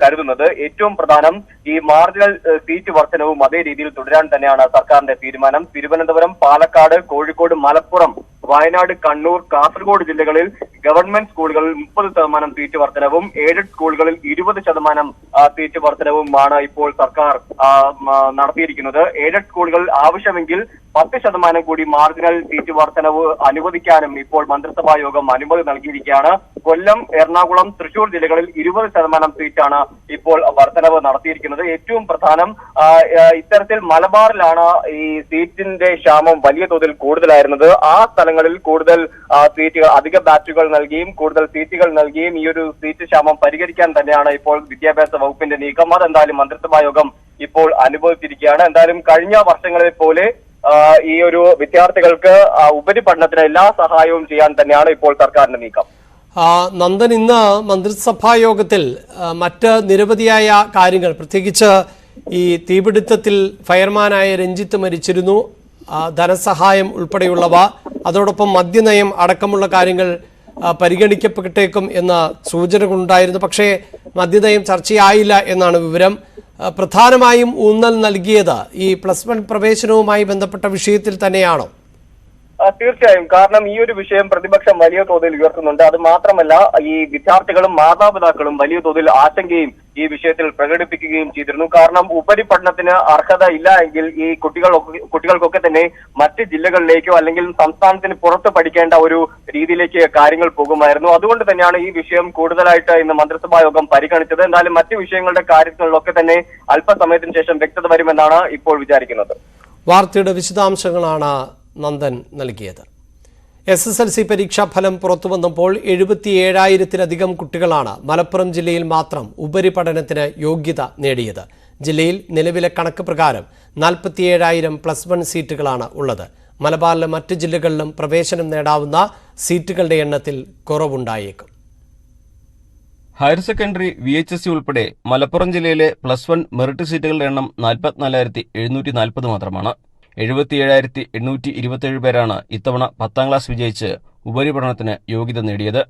കരുതുന്നത്. ഏറ്റവും പ്രധാനം ഈ മാർജിനൽ സീറ്റ് വർധനവും അതേ രീതിയിൽ തുടരാൻ തന്നെയാണ് സർക്കാരിന്റെ തീരുമാനം. തിരുവനന്തപുരം, പാലക്കാട്, കോഴിക്കോട്, മലപ്പുറം, വയനാട്, കണ്ണൂർ, കാസർഗോഡ് ജില്ലകളിൽ ഗവൺമെന്റ് സ്കൂളുകളിൽ 30% സീറ്റ് വർധനവും എയ്ഡഡ് സ്കൂളുകളിൽ 20% സീറ്റ് വർധനവുമാണ് ഇപ്പോൾ സർക്കാർ നടത്തിയിരിക്കുന്നത്. എയ്ഡഡ് സ്കൂളുകളിൽ ആവശ്യമെങ്കിൽ 10% കൂടി മാർജിനൽ സീറ്റ് വർധനവ് അനുവദിക്കാനും ഇപ്പോൾ മന്ത്രിസഭാ യോഗം അനുമതി നൽകിയിരിക്കുകയാണ്. കൊല്ലം, എറണാകുളം, തൃശൂർ ജില്ലകളിൽ 20% സീറ്റാണ് ഇപ്പോൾ വർധനവ് നടത്തിയിരിക്കുന്നത്. ഏറ്റവും പ്രധാനം ഇത്തരത്തിൽ മലബാറിലാണ് ഈ സീറ്റിന്റെ ക്ഷാമം വലിയ തോതിൽ കൂടുതലായിരുന്നത്. ആ സ്ഥലങ്ങളിൽ കൂടുതൽ സീറ്റുകൾ, അധിക ബാച്ചുകൾ നൽകിയും കൂടുതൽ സീറ്റുകൾ നൽകിയും ഈ ഒരു സീറ്റ് ക്ഷാമം പരിഹരിക്കാൻ തന്നെയാണ് ഇപ്പോൾ വിദ്യാഭ്യാസ വകുപ്പിന്റെ നീക്കം. അതെന്തായാലും മന്ത്രിസഭാ യോഗം ഇപ്പോൾ അനുഭവിച്ചിരിക്കുകയാണ്. എന്തായാലും കഴിഞ്ഞ വർഷങ്ങളിൽ പോലെ ഈ ഒരു വിദ്യാർത്ഥികൾക്ക് ഉപരിപഠനത്തിന് എല്ലാ സഹായവും ചെയ്യാൻ തന്നെയാണ് ഇപ്പോൾ സർക്കാരിന്റെ നീക്കം. നന്ദൻ, ഇന്ന് മന്ത്രിസഭാ യോഗത്തിൽ മറ്റ് നിരവധിയായ കാര്യങ്ങൾ, പ്രത്യേകിച്ച് ഈ തീപിടുത്തത്തിൽ ഫയർമാനായ രഞ്ജിത്ത് മരിച്ചിരുന്നു, ധനസഹായം ഉൾപ്പെടെയുള്ളവ, അതോടൊപ്പം മദ്യനയം അടക്കമുള്ള കാര്യങ്ങൾ പരിഗണിക്കപ്പെട്ടേക്കും എന്ന സൂചനകളുണ്ടായിരുന്നു. പക്ഷേ മദ്യനയം ചർച്ചയായില്ല എന്നാണ് വിവരം. പ്രധാനമായും ഊന്നൽ നൽകിയത് ഈ +1 പ്രവേശനവുമായി ബന്ധപ്പെട്ട വിഷയത്തിൽ തന്നെയാണോ? തീർച്ചയായും. കാരണം ഈ ഒരു വിഷയം പ്രതിപക്ഷം വലിയ തോതിൽ ഉയർത്തുന്നുണ്ട്. അത് മാത്രമല്ല, ഈ വിദ്യാർത്ഥികളും മാതാപിതാക്കളും വലിയ തോതിൽ ആശങ്കയും ഈ വിഷയത്തിൽ പ്രകടിപ്പിക്കുകയും ചെയ്തിരുന്നു. കാരണം ഉപരിപഠനത്തിന് അർഹത ഇല്ല എങ്കിൽ ഈ കുട്ടികൾക്കൊക്കെ തന്നെ മറ്റ് ജില്ലകളിലേക്കോ അല്ലെങ്കിൽ സംസ്ഥാനത്തിന് പുറത്ത് പഠിക്കേണ്ട ഒരു രീതിയിലേക്ക് കാര്യങ്ങൾ പോകുമായിരുന്നു. അതുകൊണ്ട് തന്നെയാണ് ഈ വിഷയം കൂടുതലായിട്ട് ഇന്ന് മന്ത്രിസഭാ യോഗം പരിഗണിച്ചത്. എന്നാലും മറ്റ് വിഷയങ്ങളുടെ കാര്യങ്ങളിലൊക്കെ തന്നെ അല്പസമയത്തിന് ശേഷം വ്യക്തത വരുമെന്നാണ് ഇപ്പോൾ വിചാരിക്കുന്നത്. വാർത്തയുടെ വിശദാംശങ്ങളാണ് നന്ദൻ നൽകിയത്. SSLC പരീക്ഷാഫലം പുറത്തുവന്നപ്പോൾ 77,000-ലധികം കുട്ടികളാണ് മലപ്പുറം ജില്ലയിൽ മാത്രം ഉപരിപഠനത്തിന് യോഗ്യത നേടിയത്. ജില്ലയിൽ നിലവിലെ കണക്ക് പ്രകാരം 47,000 +1 സീറ്റുകളാണ് ഉള്ളത്. മലബാറിലെ മറ്റ് ജില്ലകളിലും പ്രവേശനം നേടാവുന്ന സീറ്റുകളുടെ എണ്ണത്തിൽ കുറവുണ്ടായേക്കും. ഹയർ സെക്കൻഡറി VHSC ഉൾപ്പെടെ മലപ്പുറം ജില്ലയിലെ +1 മെറിറ്റ് സീറ്റുകളുടെ എണ്ണം 44,740 മാത്രമാണ്. 77,827 പേരാണ് ഇത്തവണ 10ാം ക്ലാസ് വിജയിച്ച് ഉപരിപഠനത്തിന് യോഗ്യത നേടിയത്.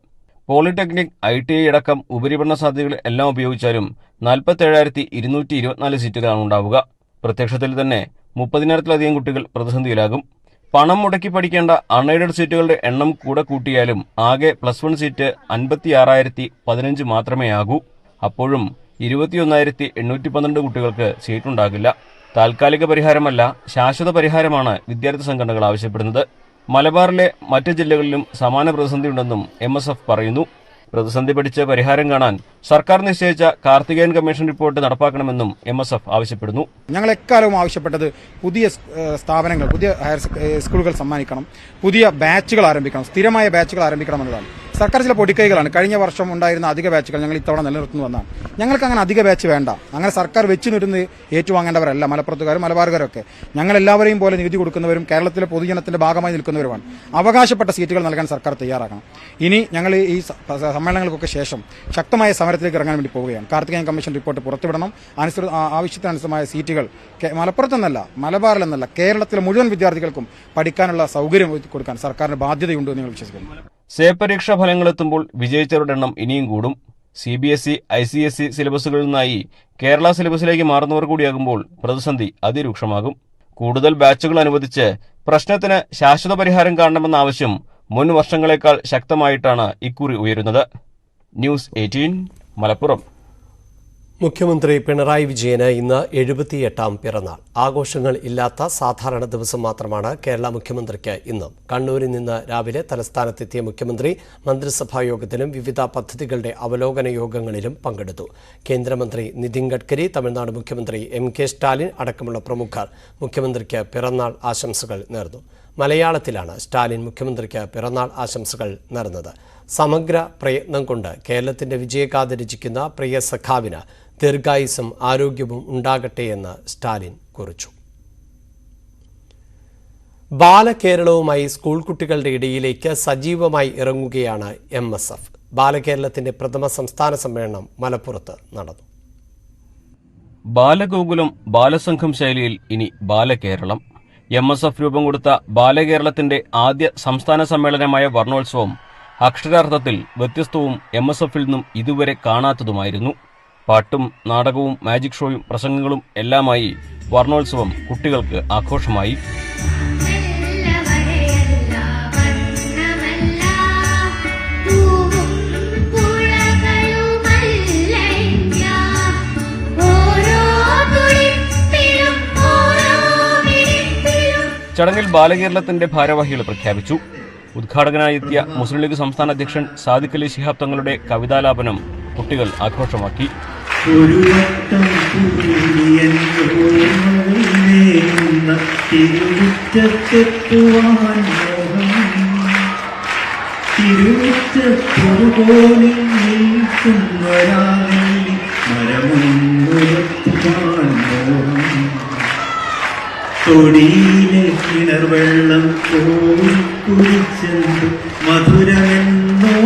പോളിടെക്നിക്, ITI അടക്കം ഉപരിപഠന സാധ്യതകൾ എല്ലാം ഉപയോഗിച്ചാലും 47,224 സീറ്റുകളാണ് ഉണ്ടാവുക. പ്രത്യക്ഷത്തിൽ തന്നെ 30,000-ലധികം കുട്ടികൾ പ്രതിസന്ധിയിലാകും. പണം മുടക്കി പഠിക്കേണ്ട അൺഎയ്ഡഡ് സീറ്റുകളുടെ എണ്ണം കൂടെ കൂട്ടിയാലും ആകെ +1 സീറ്റ് 56,015 മാത്രമേ ആകൂ. അപ്പോഴും 21,812 കുട്ടികൾക്ക് സീറ്റുണ്ടാകില്ല. താൽക്കാലിക പരിഹാരമല്ല, ശാശ്വത പരിഹാരമാണ് വിദ്യാർത്ഥി സംഘടനകൾ ആവശ്യപ്പെടുന്നത്. മലബാറിലെ മറ്റ് ജില്ലകളിലും സമാന പ്രതിസന്ധിയുണ്ടെന്നും MSF പറയുന്നു. പ്രതിസന്ധി പഠിച്ച് പരിഹാരം കാണാൻ സർക്കാർ നിശ്ചയിച്ച കാർത്തികേയൻ കമ്മീഷൻ റിപ്പോർട്ട് നടപ്പാക്കണമെന്നും MSF ആവശ്യപ്പെടുന്നു. ഞങ്ങൾ എക്കാലവും ആവശ്യപ്പെട്ടത് പുതിയ സ്ഥാപനങ്ങൾ, പുതിയ സ്കൂളുകൾ സമ്മാനിക്കണം, പുതിയ ബാച്ചുകൾ ആരംഭിക്കണം, സ്ഥിരമായ ബാച്ചുകൾ ആരംഭിക്കണം എന്നതാണ്. സർക്കാർ ചില പൊടിക്കൈകളാണ്. കഴിഞ്ഞ വർഷം ഉണ്ടായിരുന്ന അധിക ബാച്ചുകൾ ഞങ്ങൾ ഇത്തവണ നിലനിർത്തുന്നതാണ്. ഞങ്ങൾക്ക് അങ്ങനെ അധിക ബാച്ച് വേണ്ട. അങ്ങനെ സർക്കാർ വെച്ച് നിർത്തുന്നത് ഏറ്റുവാങ്ങേണ്ടവരല്ല മലപ്പുറത്തുകാരും മലബാറുകാരൊക്കെ. ഞങ്ങളെല്ലാവരെയും പോലെ നികുതി കൊടുക്കുന്നവരും കേരളത്തിലെ പൊതുജനത്തിന്റെ ഭാഗമായി നിൽക്കുന്നവരുമാണ്. അവകാശപ്പെട്ട സീറ്റുകൾ നൽകാൻ സർക്കാർ തയ്യാറാക്കണം. ഇനി ഞങ്ങൾ ഈ സമ്മേളനങ്ങൾക്കൊക്കെ ശേഷം ശക്തമായ സമരത്തിലേക്ക് ഇറങ്ങാൻ വേണ്ടി പോവുകയാണ്. കാർത്തികേയൻ കമ്മീഷൻ റിപ്പോർട്ട് പുറത്തുവിടണം. ആവശ്യത്തിനനുസൃതമായ സീറ്റുകൾ മലപ്പുറത്തെന്നല്ല, മലബാറിലെന്നല്ല, കേരളത്തിലെ മുഴുവൻ വിദ്യാർത്ഥികൾക്കും പഠിക്കാനുള്ള സൗകര്യം കൊടുക്കാൻ സർക്കാരിന് ബാധ്യതയുണ്ട് എന്ന് ഞങ്ങൾ വിശ്വസിക്കുന്നു. സേ പരീക്ഷാ ഫലങ്ങളെത്തുമ്പോൾ വിജയിച്ചവരുടെ എണ്ണം ഇനിയും കൂടും. CBSE, ICSE സിലബസുകളിൽ നിന്നായി കേരള സിലബസിലേക്ക് മാറുന്നവർ കൂടിയാകുമ്പോൾ പ്രതിസന്ധി അതിരൂക്ഷമാകും. കൂടുതൽ ബാച്ചുകൾ അനുവദിച്ച് പ്രശ്നത്തിന് ശാശ്വത പരിഹാരം കാണണമെന്ന ആവശ്യം മുൻ വർഷങ്ങളെക്കാൾ ശക്തമായിട്ടാണ് ഇക്കുറി ഉയരുന്നത്. ന്യൂസ് 18 മലപ്പുറം. മുഖ്യമന്ത്രി പിണറായി വിജയന് ഇന്ന് 78ാം പിറന്നാൾ. ആഘോഷങ്ങൾ ഇല്ലാത്ത സാധാരണ ദിവസം മാത്രമാണ് കേരള മുഖ്യമന്ത്രിക്ക് ഇന്നും. കണ്ണൂരിൽ നിന്ന് രാവിലെ തലസ്ഥാനത്തെത്തിയ മുഖ്യമന്ത്രി മന്ത്രിസഭാ യോഗത്തിലും വിവിധ പദ്ധതികളുടെ അവലോകന യോഗങ്ങളിലും പങ്കെടുത്തു. കേന്ദ്രമന്ത്രി നിതിൻ ഗഡ്കരി, തമിഴ്നാട് മുഖ്യമന്ത്രി MK സ്റ്റാലിൻ അടക്കമുള്ള പ്രമുഖർ മുഖ്യമന്ത്രിക്ക് പിറന്നാൾ ആശംസകൾ നേർന്നു. മലയാളത്തിലാണ് സ്റ്റാലിൻ മുഖ്യമന്ത്രിക്ക് പിറന്നാൾ ആശംസകൾ നേർന്നത്. സമഗ്ര പ്രയത്നം കൊണ്ട് കേരളത്തിന്റെ വിജയഗാഥ രചിക്കുന്ന പ്രിയ സഖാവിന് ദീർഘായുസ്സും ആരോഗ്യവും ഉണ്ടാകട്ടെയെന്ന് സ്റ്റാലിൻ കുറിച്ചു. ബാലകേരളവുമായി സ്കൂൾ കുട്ടികളുടെ ഇടയിലേക്ക് സജീവമായി ഇറങ്ങുകയാണ് MSF. ബാലകേരളത്തിന്റെ പ്രഥമ സംസ്ഥാന സമ്മേളനം മലപ്പുറത്ത് നടന്നു. ബാലഗോകുലം ബാലസംഘം ശൈലിയിൽ ഇനി ബാലകേരളം. MSF രൂപം കൊടുത്ത ബാലകേരളത്തിന്റെ ആദ്യ സംസ്ഥാന സമ്മേളനമായ വർണ്ണോത്സവം അക്ഷരാർത്ഥത്തിൽ വ്യത്യസ്തവും MSFൽ നിന്നും ഇതുവരെ കാണാത്തതുമായിരുന്നു. പാട്ടും നാടകവും മാജിക് ഷോയും പ്രസംഗങ്ങളും എല്ലാമായി വർണ്ണോത്സവം കുട്ടികൾക്ക് ആഘോഷമായി. ചടങ്ങിൽ ബാലകേരളത്തിന്റെ ഭാരവാഹികൾ പ്രഖ്യാപിച്ചു. ഉദ്ഘാടകനായെത്തിയ മുസ്ലിം ലീഗ് സംസ്ഥാന അധ്യക്ഷൻ സാദിഖ് അലി ശിഹാബ് തങ്ങളുടെ കവിതാലാപനം കുട്ടികൾ ആഘോഷമാക്കി. തൊടിയിലെ കിണർവെള്ളം കോരി കുടിച്ചെന്ന് മധുരമെന്നോതുവാൻ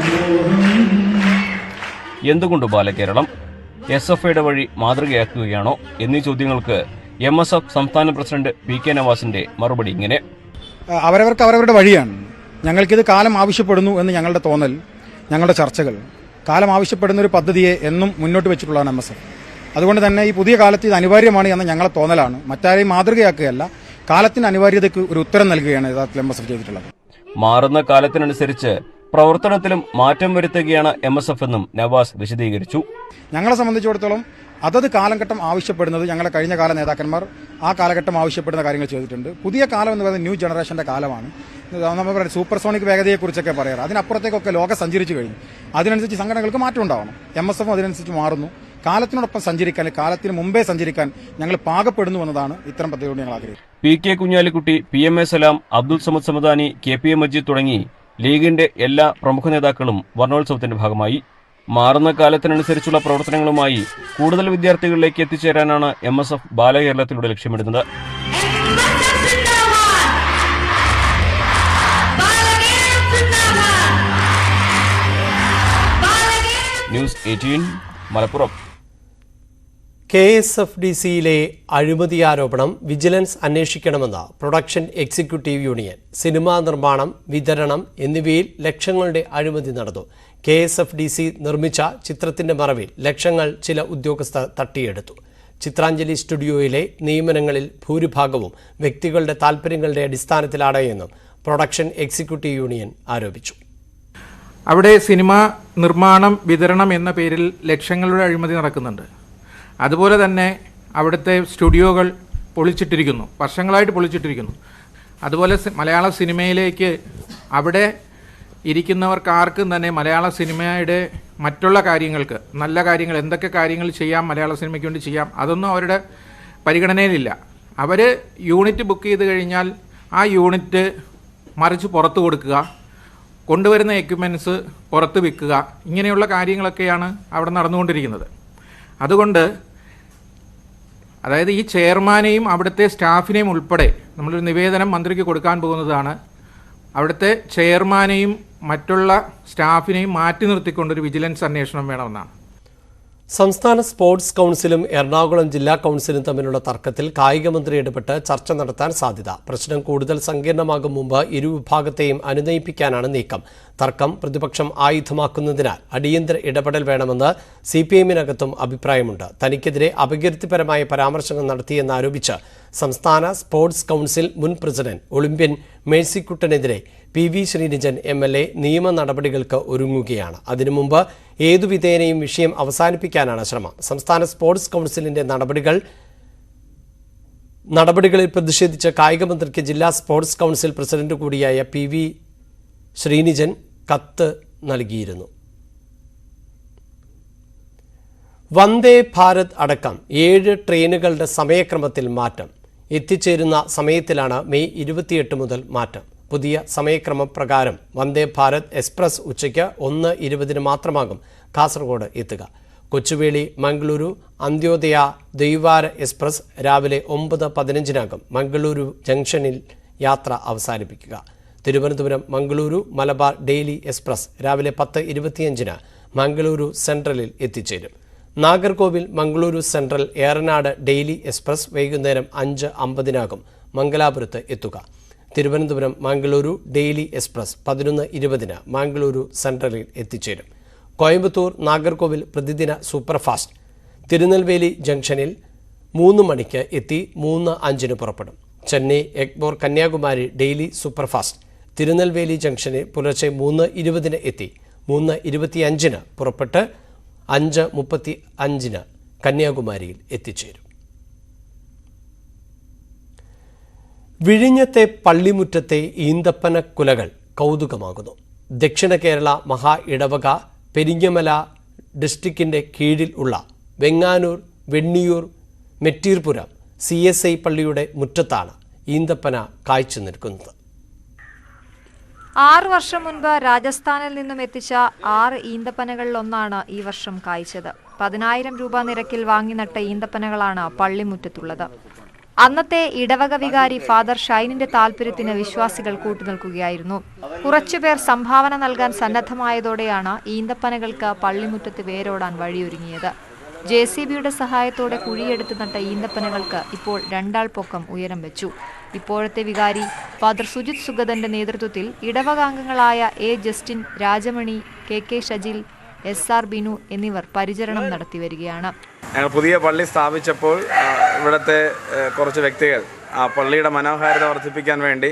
മോഹം. എന്തുകൊണ്ട് ബാലകേരളം? SFIയുടെ വഴി മാതൃകയാക്കുകയാണോ എന്നീ ചോദ്യങ്ങൾക്ക് MSF സംസ്ഥാന പ്രസിഡന്റ് PK നവാസിന്റെ മറുപടി ഇങ്ങനെ: അവരവർക്ക് അവരവരുടെ വഴിയാണ്. ഞങ്ങൾക്കിത് കാലം ആവശ്യപ്പെടുന്നു എന്ന് ഞങ്ങളുടെ തോന്നൽ, ഞങ്ങളുടെ ചർച്ചകൾ, കാലം ആവശ്യപ്പെടുന്ന ഒരു പദ്ധതിയെ എന്നും മുന്നോട്ട് വെച്ചിട്ടുള്ളതാണ് MSF. അതുകൊണ്ട് തന്നെ ഈ പുതിയ കാലത്ത് ഇത് അനിവാര്യമാണ് എന്ന ഞങ്ങളെ തോന്നലാണ്. മറ്റാരെയും മാതൃകയാക്കുകയല്ല, കാലത്തിന് അനിവാര്യതയ്ക്ക് ഒരു ഉത്തരം നൽകുകയാണ് യഥാർത്ഥത്തിൽ MSF ചെയ്തിട്ടുള്ളത്. മാറുന്ന കാലത്തിനനുസരിച്ച് പ്രവർത്തനത്തിലും മാറ്റം വരുത്തുകയാണ് MSF എന്നും നവാസ് വിശദീകരിച്ചു. ഞങ്ങളെ സംബന്ധിച്ചിടത്തോളം അതത് കാലഘട്ടം ആവശ്യപ്പെടുന്നത് ഞങ്ങളുടെ കഴിഞ്ഞ കാല നേതാക്കന്മാർ ആ കാലഘട്ടം ആവശ്യപ്പെടുന്ന കാര്യങ്ങൾ ചെയ്തിട്ടുണ്ട്. പുതിയ കാലം എന്ന് പറയുന്നത് ന്യൂ ജനറേഷന്റെ കാലമാണ്. നമ്മൾ പറയുന്നത് സൂപ്പർസോണിക് വേഗതയെക്കുറിച്ചൊക്കെ പറയാറ്. അതിനപ്പുറത്തേക്കൊക്കെ ലോകം സഞ്ചരിച്ചു കഴിഞ്ഞു. അതിനനുസരിച്ച് സംഘടനകൾക്ക് മാറ്റം ഉണ്ടാവണം. MSF അതിനനുസരിച്ച് മാറുന്നു. കാലത്തിനോടൊപ്പം സഞ്ചരിക്കാൻ, കാലത്തിന് മുമ്പേ സഞ്ചരിക്കാൻ ഞങ്ങൾ പാകപ്പെടുന്നു എന്നതാണ് ഇത്തരം പദ്ധതിയോട് ഞങ്ങൾ ആഗ്രഹിക്കുന്നത്. PK കുഞ്ഞാലിക്കുട്ടി, PMA സലാം, അബ്ദുൾ സമദ് സമദാനി, KPA മജീദ് തുടങ്ങി ലീഗിന്റെ എല്ലാ പ്രമുഖ നേതാക്കളും വർണ്ണോത്സവത്തിന്റെ ഭാഗമായി. മാറുന്ന കാലത്തിനനുസരിച്ചുള്ള പ്രവർത്തനങ്ങളുമായി കൂടുതൽ വിദ്യാർത്ഥികളിലേക്ക് എത്തിച്ചേരാനാണ് MSF ബാലകേരളത്തിലൂടെ ലക്ഷ്യമിടുന്നത്. ന്യൂസ് 18 മലപ്പുറം. KSFDCയിലെ അഴിമതി ആരോപണം വിജിലൻസ് അന്വേഷിക്കണമെന്ന് പ്രൊഡക്ഷൻ എക്സിക്യൂട്ടീവ് യൂണിയൻ. സിനിമാ നിർമ്മാണം, വിതരണം എന്നിവയിൽ ലക്ഷങ്ങളുടെ അഴിമതി നടന്നു. KSFDC നിർമ്മിച്ച ചിത്രത്തിന്റെ മറവിൽ ലക്ഷങ്ങൾ ചില ഉദ്യോഗസ്ഥർ തട്ടിയെടുത്തു. ചിത്രാഞ്ജലി സ്റ്റുഡിയോയിലെ നിയമനങ്ങളിൽ ഭൂരിഭാഗവും വ്യക്തികളുടെ താൽപ്പര്യങ്ങളുടെ അടിസ്ഥാനത്തിലാണ് എന്നും പ്രൊഡക്ഷൻ എക്സിക്യൂട്ടീവ് യൂണിയൻ ആരോപിച്ചു. അവിടെ സിനിമാ നിർമ്മാണം, വിതരണം എന്ന പേരിൽ ലക്ഷങ്ങളുടെ അഴിമതി നടക്കുന്നുണ്ട്. അതുപോലെ തന്നെ അവിടുത്തെ സ്റ്റുഡിയോകൾ പൊളിച്ചിട്ടിരിക്കുന്നു, വർഷങ്ങളായിട്ട് പൊളിച്ചിട്ടിരിക്കുന്നു. അതുപോലെ മലയാള സിനിമയിലേക്ക് അവിടെ ഇരിക്കുന്നവർക്ക് ആർക്കും തന്നെ മലയാള സിനിമയുടെ മറ്റുള്ള കാര്യങ്ങൾക്ക്, നല്ല കാര്യങ്ങൾ, എന്തൊക്കെ കാര്യങ്ങൾ ചെയ്യാം മലയാള സിനിമയ്ക്ക് വേണ്ടി ചെയ്യാം, അതൊന്നും അവരുടെ പരിഗണനയിലില്ല. അവർ യൂണിറ്റ് ബുക്ക് ചെയ്ത് കഴിഞ്ഞാൽ ആ യൂണിറ്റ് മറിച്ച് പുറത്ത് കൊടുക്കുക, കൊണ്ടുവരുന്ന എക്യുപ്മെൻറ്റ്സ് പുറത്ത് വിൽക്കുക, ഇങ്ങനെയുള്ള കാര്യങ്ങളൊക്കെയാണ് അവിടെ നടന്നുകൊണ്ടിരിക്കുന്നത്. അതുകൊണ്ട് അതായത് ഈ ചെയർമാനെയും അവിടുത്തെ സ്റ്റാഫിനെയും ഉൾപ്പെടെ നമ്മളൊരു നിവേദനം മന്ത്രിക്ക് കൊടുക്കാൻ പോകുന്നതാണ്. അവിടുത്തെ ചെയർമാനെയും മറ്റുള്ള സ്റ്റാഫിനെയും മാറ്റി നിർത്തിക്കൊണ്ടൊരു വിജിലൻസ് അന്വേഷണം വേണമെന്നാണ്. സംസ്ഥാന സ്പോർട്സ് കൗൺസിലും എറണാകുളം ജില്ലാ കൗൺസിലും തമ്മിലുള്ള തർക്കത്തിൽ കായികമന്ത്രി ഇടപെട്ട് ചർച്ച നടത്താൻ സാധ്യത. പ്രശ്നം കൂടുതൽ സങ്കീർണമാകും മുമ്പ് ഇരുവിഭാഗത്തെയും അനുനയിപ്പിക്കാനാണ് നീക്കം. തർക്കം പ്രതിപക്ഷം ആയുധമാക്കുന്നതിനാൽ അടിയന്തര ഇടപെടൽ വേണമെന്ന് CPM-നകത്തും അഭിപ്രായമുണ്ട്. തനിക്കെതിരെ അപകീർത്തിപരമായ പരാമർശങ്ങൾ നടത്തിയെന്നാരോപിച്ച് സംസ്ഥാന സ്പോർട്സ് കൗൺസിൽ മുൻ പ്രസിഡന്റ് ഒളിമ്പ്യൻ മേഴ്സിക്കുട്ടനെതിരെ PV ശ്രീനിജൻ MLA നിയമ നടപടികൾക്ക് ഒരുങ്ങുകയാണ്. അതിനു മുമ്പ് ഏതു വിധേനയും വിഷയം അവസാനിപ്പിക്കാനാണ് ശ്രമം. സംസ്ഥാന സ്പോർട്സ് കൗൺസിലിന്റെ നടപടികളിൽ പ്രതിഷേധിച്ച് കായികമന്ത്രിക്ക് ജില്ലാ സ്പോർട്സ് കൗൺസിൽ പ്രസിഡന്റ് കൂടിയായ PV ശ്രീനിജൻ കത്ത് നൽകിയിരുന്നു. വന്ദേ ഭാരത് അടക്കം 7 ട്രെയിനുകളുടെ സമയക്രമത്തിൽ മാറ്റം. എത്തിച്ചേരുന്ന സമയത്തിലാണ് മെയ് 28 മുതൽ മാറ്റം. പുതിയ സമയക്രമം പ്രകാരം വന്ദേ ഭാരത് എക്സ്പ്രസ് ഉച്ചയ്ക്ക് 1:20 മാത്രമാകും കാസർഗോഡ് എത്തുക. കൊച്ചുവേളി മംഗളൂരു അന്ത്യോദയ ദ്വൈവാര എക്സ്പ്രസ് രാവിലെ 9:15 മംഗളൂരു ജംഗ്ഷനിൽ യാത്ര അവസാനിപ്പിക്കുക. തിരുവനന്തപുരം മംഗളൂരു മലബാർ ഡെയിലി എക്സ്പ്രസ് രാവിലെ 10:25 മംഗളൂരു സെൻട്രലിൽ എത്തിച്ചേരും. Nagercoil Mangaluru central Eranad daily express വൈകുന്നേരം 5:50 മംഗലാപുരത്ത് എത്തുക. തിരുവനന്തപുരം മംഗളൂരു ഡെയിലി എക്സ്പ്രസ് 11:20 മംഗളൂരു സെൻട്രലിൽ എത്തിച്ചേരും. കോയമ്പത്തൂർ നാഗർകോവിൽ പ്രതിദിന സൂപ്പർഫാസ്റ്റ് തിരുനെൽവേലി ജംഗ്ഷനിൽ 3 മണിക്ക് എത്തി 3:05 പുറപ്പെടും. ചെന്നൈ എഗ്മോർ കന്യാകുമാരി ഡെയിലി സൂപ്പർഫാസ്റ്റ് തിരുനെൽവേലി ജംഗ്ഷനിൽ പുലർച്ചെ 3:20 എത്തി 3:25 പുറപ്പെട്ട് 5:35 കന്യാകുമാരിയിൽ എത്തിച്ചേരും. വിഴിഞ്ഞത്തെ പള്ളിമുറ്റത്തെ ഈന്തപ്പന കുലകൾ കൗതുകമാകുന്നു. ദക്ഷിണ കേരള മഹാ ഇടവക പെരിങ്ങമല ഡിസ്ട്രിക്റ്റിന്റെ കീഴിൽ ഉള്ള വെങ്ങാനൂർ, വെണ്ണിയൂർ, മെറ്റീർപുരം CSI പള്ളിയുടെ മുറ്റത്താണ് ഈന്തപ്പന കായ്ച്ചു നിൽക്കുന്നത്. 6 വർഷം മുൻപ് രാജസ്ഥാനിൽ നിന്നും എത്തിച്ച 6 ഈന്തപ്പനകളിലൊന്നാണ് ഈ വർഷം കായ്ച്ചത്. 10,000 രൂപ നിരക്കിൽ വാങ്ങി നട്ട ഈന്തപ്പനകളാണ് പള്ളിമുറ്റത്തുള്ളത്. അന്നത്തെ ഇടവക വികാരി ഫാദർ ഷൈനിന്റെ താൽപര്യത്തിന് വിശ്വാസികൾ കൂട്ടുനിൽക്കുകയായിരുന്നു. കുറച്ചുപേർ സംഭാവന നൽകാൻ സന്നദ്ധമായതോടെയാണ് ഈന്തപ്പനകൾക്ക് പള്ളിമുറ്റത്ത് വേരോടാൻ വഴിയൊരുങ്ങിയത്. JCBയുടെ സഹായത്തോടെ കുഴിയെടുത്ത് നട്ട ഈന്തപ്പനകൾക്ക് ഇപ്പോൾ 2 ആൾ പൊക്കം ഉയരം വെച്ചു. ഇപ്പോഴത്തെ വികാരി ഫാദർ സുജിത് സുഗതന്റെ നേതൃത്വത്തിൽ ഇടവകാംഗങ്ങളായ A. Justin, Rajamani, KK Shajil, SR Binu എന്നിവർ പരിചരണം നടത്തി വരികയാണ്. ഞങ്ങൾ പുതിയ പള്ളി സ്ഥാപിച്ചപ്പോൾ ഇവിടുത്തെ കുറച്ച് വ്യക്തികൾ ആ പള്ളിയുടെ മനോഹാരിത വർദ്ധിപ്പിക്കാൻ വേണ്ടി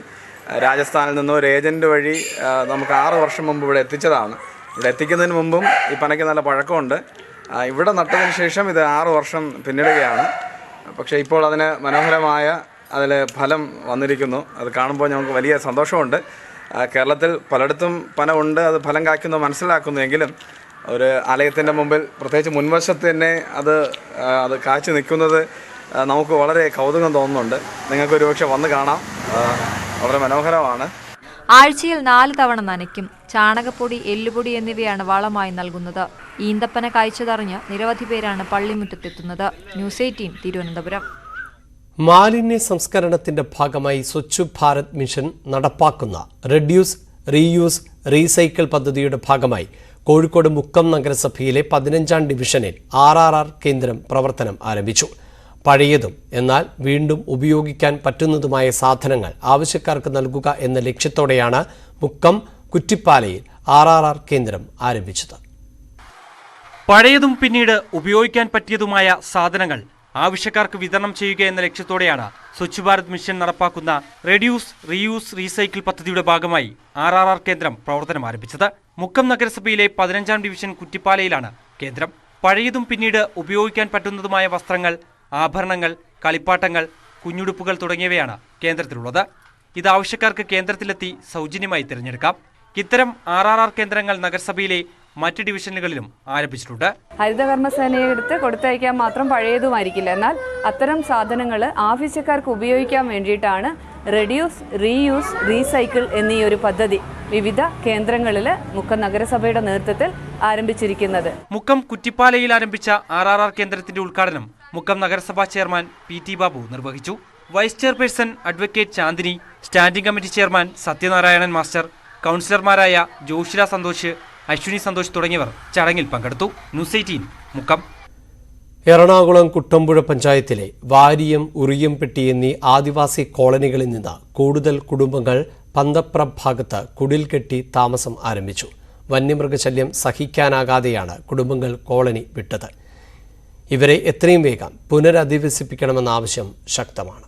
രാജസ്ഥാനിൽ നിന്നും ഒരു ഏജൻറ്റ് വഴി നമുക്ക് 6 വർഷം മുമ്പ് ഇവിടെ എത്തിച്ചതാണ്. ഇവിടെ എത്തിക്കുന്നതിന് മുമ്പും ഈ പനയ്ക്ക് നല്ല പഴക്കമുണ്ട്. ഇവിടെ നട്ടതിന് ശേഷം ഇത് 6 വർഷം പിന്നിടുകയാണ്. പക്ഷേ ഇപ്പോൾ അതിന് മനോഹരമായ അതിൽ ഫലം വന്നിരിക്കുന്നു. അത് കാണുമ്പോൾ ഞങ്ങൾക്ക് വലിയ സന്തോഷമുണ്ട്. കേരളത്തിൽ പലയിടത്തും പന ഉണ്ട്, അത് ഫലം കായ്ക്കുന്നു മനസ്സിലാക്കുന്നു. എങ്കിലും ഒരു ആലയത്തിൻ്റെ മുമ്പിൽ പ്രത്യേകിച്ച് മുൻവശത്ത് തന്നെ അത് കാഴ്ച നിൽക്കുന്നത് നമുക്ക് വളരെ കൗതുകം തോന്നുന്നുണ്ട്. നിങ്ങൾക്ക് ഒരുപക്ഷെ വന്ന് കാണാം, വളരെ മനോഹരമാണ്. ആഴ്ചയിൽ 4 തവണ നനയ്ക്കും. ചാണകപ്പൊടി, എല്ലുപൊടി എന്നിവയാണ് വളമായി നൽകുന്നത്. ഈന്തപ്പന കായ്ച്ചതറിഞ്ഞ് നിരവധി പേരാണ് പള്ളിമുറ്റത്തെത്തുന്നത്. ന്യൂസ് 18 തിരുവനന്തപുരം. മാലിന്യ സംസ്കരണത്തിന്റെ ഭാഗമായി സ്വച്ഛ് ഭാരത് മിഷൻ നടപ്പാക്കുന്ന റെഡ്യൂസ്, റീയൂസ്, റീസൈക്കിൾ പദ്ധതിയുടെ ഭാഗമായി കോഴിക്കോട് മുക്കം നഗരസഭയിലെ 15ാം ഡിവിഷനിൽ RRR കേന്ദ്രം പ്രവർത്തനം ആരംഭിച്ചു. പഴയതും എന്നാൽ വീണ്ടും ഉപയോഗിക്കാൻ പറ്റുന്നതുമായ സാധനങ്ങൾ ആവശ്യക്കാർക്ക് നൽകുക എന്ന ലക്ഷ്യത്തോടെയാണ് മുക്കം കുറ്റിപ്പാലയിൽ RRR കേന്ദ്രം ആരംഭിച്ചത്. പഴയതും പിന്നീട് ഉപയോഗിക്കാൻ പറ്റിയതുമായ സാധനങ്ങൾ ആവശ്യക്കാർക്ക് വിതരണം ചെയ്യുക എന്ന ലക്ഷ്യത്തോടെയാണ് സ്വച്ഛ് ഭാരത് മിഷൻ നടപ്പാക്കുന്ന റെഡ്യൂസ്, റീയൂസ്, റീസൈക്കിൾ പദ്ധതിയുടെ ഭാഗമായി RRR കേന്ദ്രം പ്രവർത്തനം ആരംഭിച്ചത്. മുക്കം നഗരസഭയിലെ 15ാം ഡിവിഷൻ കുറ്റിപ്പാലയിലാണ് കേന്ദ്രം. പഴയതും പിന്നീട് ഉപയോഗിക്കാൻ പറ്റുന്നതുമായ വസ്ത്രങ്ങൾ, ആഭരണങ്ങൾ, കളിപ്പാട്ടങ്ങൾ, കുഞ്ഞുടുപ്പുകൾ തുടങ്ങിയവയാണ് കേന്ദ്രത്തിലുള്ളത്. ഇത് ആവശ്യക്കാർക്ക് കേന്ദ്രത്തിലെത്തി സൗജന്യമായി തിരഞ്ഞെടുക്കാം. ഇത്തരം RRR കേന്ദ്രങ്ങൾ നഗരസഭയിലെ മറ്റ് ഡിവിഷനുകളിലും ആരംഭിച്ചിട്ടുണ്ട്. ഹരിതകർമ്മസേനയെ എടുത്ത് കൊടുത്തയക്കാൻ മാത്രം പഴയതുമായിരിക്കില്ല. എന്നാൽ അത്തരം സാധനങ്ങൾ ആവശ്യക്കാർക്ക് ഉപയോഗിക്കാൻ വേണ്ടിയിട്ടാണ് റെഡ്യൂസ്, റീയൂസ്, റീസൈക്കിൾ എന്നീ ഒരു പദ്ധതി വിവിധ കേന്ദ്രങ്ങളിൽ മുക്കം നഗരസഭയുടെ നേതൃത്വത്തിൽ ആരംഭിച്ചിരിക്കുന്നത്. മുക്കം കുറ്റിപ്പാലയിൽ ആരംഭിച്ച RRR കേന്ദ്രത്തിന്റെ ഉദ്ഘാടനം മുക്കം നഗരസഭാ ചെയർമാൻ PT ബാബു നിർവഹിച്ചു. Vice chairperson advocate Chandini, standing committee chairman Sathyanarayanan master, കൗൺസിലർമാരായ ജോഷില സന്തോഷ്, അശ്വിനി സന്തോഷ് തുടങ്ങിയവർ ചടങ്ങിൽ പങ്കെടുത്തു. ന്യൂസ് 18 മുക്കം. എറണാകുളം കുട്ടമ്പുഴ പഞ്ചായത്തിലെ വാരിയം, ഉറിയംപെട്ടി എന്നീ ആദിവാസി കോളനികളിൽ നിന്ന് കൂടുതൽ കുടുംബങ്ങൾ പന്തപ്ര ഭാഗത്ത് കുടിൽ കെട്ടി താമസം ആരംഭിച്ചു. വന്യമൃഗശല്യം സഹിക്കാനാകാതെയാണ് കുടുംബങ്ങൾ കോളനി വിട്ടത്. ഇവരെ എത്രയും വേഗം പുനരധിവസിപ്പിക്കണമെന്ന ആവശ്യം ശക്തമാണ്.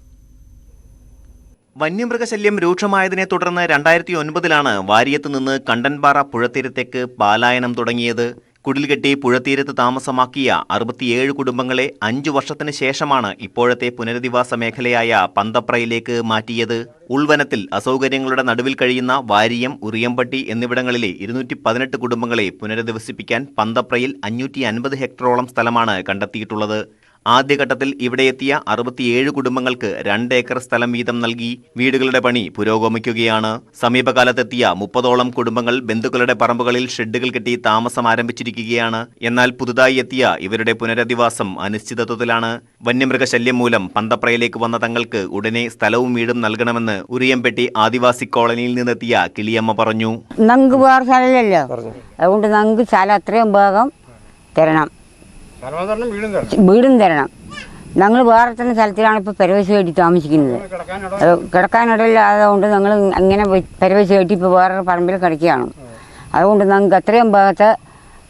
വന്യമൃഗശല്യം രൂക്ഷമായതിനെ തുടർന്ന് 2009 വാരിയത്ത് നിന്ന് കണ്ടൻപാറ പുഴത്തീരത്തേക്ക് പലായനം തുടങ്ങിയത്. കുടിൽകെട്ടി പുഴത്തീരത്ത് താമസമാക്കിയ 67 കുടുംബങ്ങളെ 5 വർഷത്തിന് ശേഷമാണ് ഇപ്പോഴത്തെ പുനരധിവാസ മേഖലയായ പന്തപ്രയിലേക്ക് മാറ്റിയത്. ഉൾവനത്തിൽ അസൗകര്യങ്ങളുടെ നടുവിൽ കഴിയുന്ന വാരിയം, ഉറിയംപട്ടി എന്നിവിടങ്ങളിലെ 218 കുടുംബങ്ങളെ പുനരധിവസിപ്പിക്കാൻ പന്തപ്രയിൽ 550 ഹെക്ടറോളം സ്ഥലമാണ് കണ്ടെത്തിയിട്ടുള്ളത്. ആദ്യഘട്ടത്തിൽ ഇവിടെ എത്തിയ 67 കുടുംബങ്ങൾക്ക് 2 ഏക്കർ സ്ഥലം വീതം നൽകി വീടുകളുടെ പണി പുരോഗമിക്കുകയാണ്. സമീപകാലത്തെത്തിയ 30ഓളം കുടുംബങ്ങൾ ബന്ധുക്കളുടെ പറമ്പുകളിൽ ഷെഡുകൾ കെട്ടി താമസം ആരംഭിച്ചിരിക്കുകയാണ്. എന്നാൽ പുതുതായി എത്തിയ ഇവരുടെ പുനരധിവാസം അനിശ്ചിതത്വത്തിലാണ്. വന്യമൃഗശല്യം മൂലം പന്തപ്രയിലേക്ക് വന്ന തങ്ങൾക്ക് ഉടനെ സ്ഥലവും വീടും നൽകണമെന്ന് ഉറിയംപെട്ടി ആദിവാസി കോളനിയിൽ നിന്നെത്തിയ കിളിയമ്മ പറഞ്ഞു. ഞങ്ങൾക്ക് വേറെ സ്ഥലമില്ലല്ലോ, അതുകൊണ്ട് ഞങ്ങൾക്ക് സ്ഥലം അത്രയും വേഗം തരണം, വീടും തരണം. ഞങ്ങൾ വേറെ തന്നെ സ്ഥലത്തിലാണ് ഇപ്പോൾ പെരവേശ് കെട്ടി താമസിക്കുന്നത്. കിടക്കാനിടയില്ലാതുകൊണ്ട് ഞങ്ങൾ അങ്ങനെ പെരവേശ് കെട്ടി ഇപ്പോൾ വേറൊരു പറമ്പിൽ കിടക്കുകയാണ്. അതുകൊണ്ട് ഞങ്ങൾക്ക് അത്രയും ഭാഗത്ത്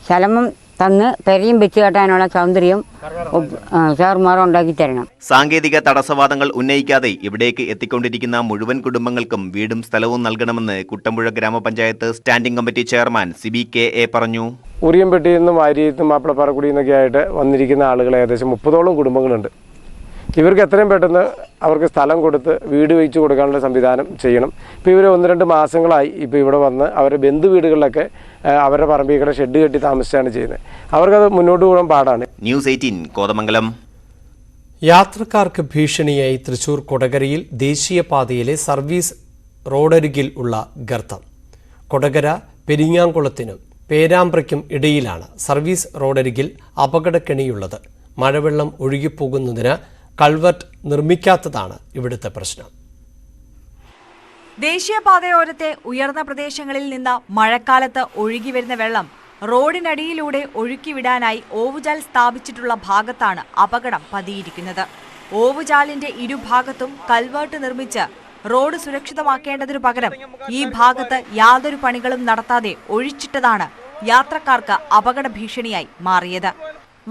സ്ഥലം തന്ന് പെരയും വെച്ച് കെട്ടാനുള്ള സൗന്ദര്യം സാറുമാർ ഉണ്ടാക്കി തരണം. സാങ്കേതിക തടസ്സവാദങ്ങൾ ഉന്നയിക്കാതെ ഇവിടേക്ക് എത്തിക്കൊണ്ടിരിക്കുന്ന മുഴുവൻ കുടുംബങ്ങൾക്കും വീടും സ്ഥലവും നൽകണമെന്ന് കുട്ടമ്പുഴ ഗ്രാമപഞ്ചായത്ത് സ്റ്റാൻഡിംഗ് കമ്മിറ്റി ചെയർമാൻ CBKA പറഞ്ഞു. ഉറിയംപെട്ടിയിൽ നിന്നും വാരിയത്തും മാപ്പിളപ്പാറക്കുടിയിൽ നിന്നൊക്കെ ആയിട്ട് വന്നിരിക്കുന്ന ആളുകൾ ഏകദേശം 30ഓളം കുടുംബങ്ങളുണ്ട്. ഇവർക്ക് എത്രയും പെട്ടെന്ന് അവർക്ക് സ്ഥലം കൊടുത്ത് വീട് വെച്ച് കൊടുക്കാനുള്ള സംവിധാനം ചെയ്യണം. ഇപ്പോൾ ഇവർ 1-2 മാസങ്ങളായി ഇപ്പോൾ ഇവിടെ വന്ന് അവരുടെ ബന്ധു വീടുകളിലൊക്കെ അവരുടെ പറമ്പിൽ ഷെഡ് കെട്ടി താമസിച്ചാണ് ചെയ്യുന്നത്. അവർക്കത് മുന്നോട്ട് പോകാൻ പാടാണ്. ന്യൂസ് 18 കോതമംഗലം. യാത്രക്കാർക്ക് ഭീഷണിയായി തൃശൂർ കൊടകരയിൽ ദേശീയപാതയിലെ സർവീസ് റോഡരികിൽ ഉള്ള ഗർത്തം. കൊടകര പെരിങ്ങാംകുളത്തിനും പേരാമ്പ്രയ്ക്കും ഇടയിലാണ് സർവീസ് റോഡരികിൽ അപകടക്കെണിയുള്ളത്. മഴവെള്ളം ഒഴുകിപ്പോകുന്നതിന് കൾവർട്ട് നിർമ്മിക്കാത്തതാണ് ഇവിടുത്തെ പ്രശ്നം. ദേശീയപാതയോരത്തെ ഉയർന്ന പ്രദേശങ്ങളിൽ നിന്ന് മഴക്കാലത്ത് ഒഴുകിവരുന്ന വെള്ളം റോഡിനടിയിലൂടെ ഒഴുക്കിവിടാനായി ഓവുചാൽ സ്ഥാപിച്ചിട്ടുള്ള ഭാഗത്താണ് അപകടം പതിയിരിക്കുന്നത്. ഓവുചാലിന്റെ ഇരുഭാഗത്തും കൾവേർട്ട് നിർമ്മിച്ച് റോഡ് സുരക്ഷിതമാക്കേണ്ടതിനു പകരം ഈ ഭാഗത്ത് യാതൊരു പണികളും നടത്താതെ ഒഴിച്ചിട്ടതാണ് യാത്രക്കാർക്ക് അപകട ഭീഷണിയായി മാറിയത്.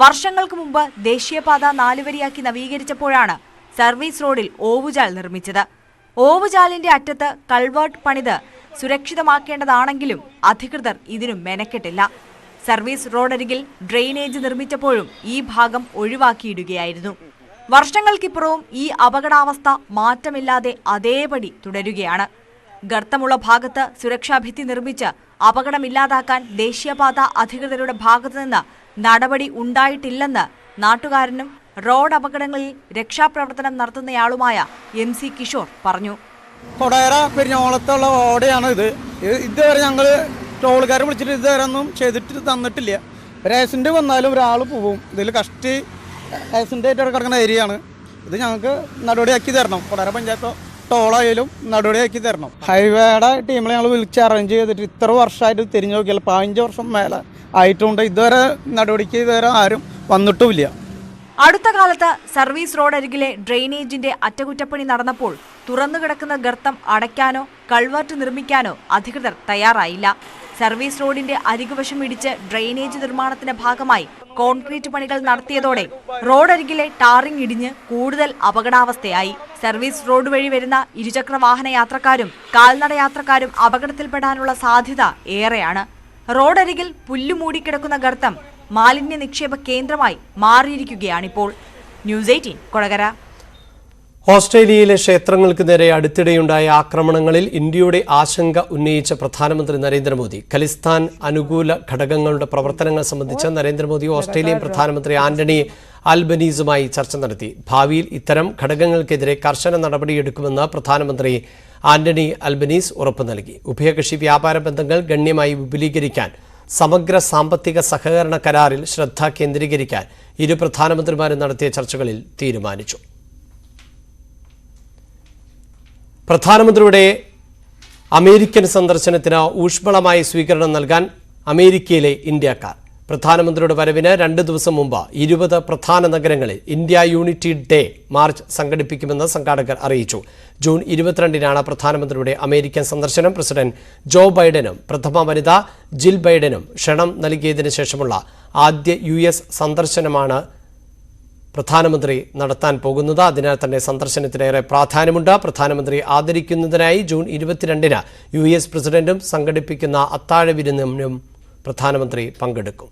വർഷങ്ങൾക്ക് മുമ്പ് ദേശീയപാത 4 വരിയാക്കി നവീകരിച്ചപ്പോഴാണ് സർവീസ് റോഡിൽ ഓവുചാൽ നിർമ്മിച്ചത്. ഓവുചാലിന്റെ അറ്റത്ത് കൾവേർട്ട് പണിത് സുരക്ഷിതമാക്കേണ്ടതാണെങ്കിലും അധികൃതർ ഇതിനും മെനക്കെട്ടില്ല. സർവീസ് റോഡരികിൽ ഡ്രെയിനേജ് നിർമ്മിച്ചപ്പോഴും ഈ ഭാഗം ഒഴിവാക്കിയിടുകയായിരുന്നു. വർഷങ്ങൾക്കിപ്പുറവും ഈ അപകടാവസ്ഥ മാറ്റമില്ലാതെ അതേപടി തുടരുകയാണ്. ഗർത്തമുള്ള ഭാഗത്ത് സുരക്ഷാഭിത്തി നിർമ്മിച്ച് അപകടമില്ലാതാക്കാൻ ദേശീയപാത അധികൃതരുടെ ഭാഗത്തുനിന്ന് നടപടി ഉണ്ടായിട്ടില്ലെന്ന് നാട്ടുകാരനും റോഡ് അപകടങ്ങളിൽ രക്ഷാപ്രവർത്തനം നടത്തുന്നയാളുമായ MC കിഷോർ പറഞ്ഞു. കൊടകര പെരിഞ്ഞോളത്തുള്ള ഓടയാണ് ഇത്. ഇതുവരെ ഞങ്ങൾ ടോളുകാരെ വിളിച്ചിട്ട് ഇതുവരെ ഒന്നും ചെയ്തിട്ട് തന്നിട്ടില്ല. ആക്സിഡന്റ് വന്നാലും ഒരാൾ പോവും. ഇതിൽ കഷ്ടി ആക്സിഡന്റ് ആയിട്ട് കിടക്കുന്ന ഏരിയയാണ്. ഇത് ഞങ്ങൾക്ക് നടപടിയാക്കി തരണം. കൊടകര പഞ്ചായത്തോ ടോളായാലും നടപടിയാക്കി തരണം. ഹൈവേയുടെ ടീമിൽ ഞങ്ങൾ വിളിച്ച് അറേഞ്ച് ചെയ്തിട്ട് ഇത്ര വർഷമായിട്ട് തിരിഞ്ഞു നോക്കിയാൽ 15 വർഷം മേലെ ആയിട്ടുണ്ട്. ഇതുവരെ നടപടിക്ക് ഇതുവരെ ആരും വന്നിട്ടുമില്ല. അടുത്ത കാലത്ത് സർവീസ് റോഡരികിലെ ഡ്രെയിനേജിന്റെ അറ്റകുറ്റപ്പണി നടന്നപ്പോൾ തുറന്നുകിടക്കുന്ന ഗർത്തം അടയ്ക്കാനോ കൾവർട്ട് നിർമ്മിക്കാനോ അധികൃതർ തയ്യാറായില്ല. സർവീസ് റോഡിന്റെ അരികുവശം ഇടിച്ച് ഡ്രെയിനേജ് നിർമ്മാണത്തിന്റെ ഭാഗമായി കോൺക്രീറ്റ് പണികൾ നടത്തിയതോടെ റോഡരികിലെ ടാറിംഗ് ഇടിഞ്ഞ് കൂടുതൽ അപകടാവസ്ഥയായി. സർവീസ് റോഡ് വഴി വരുന്ന ഇരുചക്ര വാഹന യാത്രക്കാരും കാൽനട യാത്രക്കാരും അപകടത്തിൽപ്പെടാനുള്ള സാധ്യത ഏറെയാണ്. റോഡരികിൽ പുല്ലു മൂടിക്കിടക്കുന്ന ഗർത്തം മാലിന്യ നിക്ഷേപ കേന്ദ്രമായി മാറിയിരിക്കുകയാണിപ്പോൾ. ന്യൂസ് 18 കൊടകര. ഓസ്ട്രേലിയയിലെ ക്ഷേത്രങ്ങൾക്ക് നേരെ അടുത്തിടെയുണ്ടായ ആക്രമണങ്ങളിൽ ഇന്ത്യയുടെ ആശങ്ക ഉന്നയിച്ച പ്രധാനമന്ത്രി നരേന്ദ്രമോദി. ഖലിസ്ഥാൻ അനുകൂല ഘടകങ്ങളുടെ പ്രവർത്തനങ്ങൾ സംബന്ധിച്ച് നരേന്ദ്രമോദി ഓസ്ട്രേലിയൻ പ്രധാനമന്ത്രി ആന്റണി അൽബനീസുമായി ചർച്ച നടത്തി. ഭാവിയിൽ ഇത്തരം ഘടകങ്ങൾക്കെതിരെ കർശന നടപടിയെടുക്കുമെന്ന് പ്രധാനമന്ത്രി ആന്റണി അൽബനീസ് ഉറപ്പു നൽകി. ഉഭയകക്ഷി വ്യാപാര ബന്ധങ്ങൾ ഗണ്യമായി വിപുലീകരിക്കാൻ സമഗ്ര സാമ്പത്തിക സഹകരണ കരാറിൽ ശ്രദ്ധ കേന്ദ്രീകരിക്കാൻ ഇരു പ്രധാനമന്ത്രിമാരും നടത്തിയ ചർച്ചകളിൽ തീരുമാനിച്ചു. പ്രധാനമന്ത്രിയുടെ അമേരിക്കൻ സന്ദർശനത്തിന് ഊഷ്മളമായ സ്വീകരണം നൽകാൻ അമേരിക്കയിലെ ഇന്ത്യക്കാർ. പ്രധാനമന്ത്രിയുടെ വരവിന് 2 ദിവസം മുമ്പ് 20 പ്രധാന നഗരങ്ങളിൽ ഇന്ത്യ യൂണിറ്റി ഡേ മാർച്ച് സംഘടിപ്പിക്കുമെന്ന് സംഘാടകർ അറിയിച്ചു. ജൂൺ 22-നാണ് പ്രധാനമന്ത്രിയുടെ അമേരിക്കൻ സന്ദർശനം. പ്രസിഡന്റ് ജോ ബൈഡനും പ്രഥമ വനിത ജിൽ ബൈഡനും ക്ഷണം നൽകിയതിനു ശേഷമുള്ള ആദ്യ US സന്ദർശനമാണ് പ്രധാനമന്ത്രി നടത്താൻ പോകുന്നത്. അതിനാൽ തന്നെ സന്ദർശനത്തിനേറെ പ്രാധാന്യമുണ്ട്. പ്രധാനമന്ത്രി ആദരിക്കുന്നതിനായി ജൂൺ 22-ന് US പ്രസിഡന്റും സംഘടിപ്പിക്കുന്ന അത്താഴ വിരുന്നിനും പ്രധാനമന്ത്രി പങ്കെടുക്കും.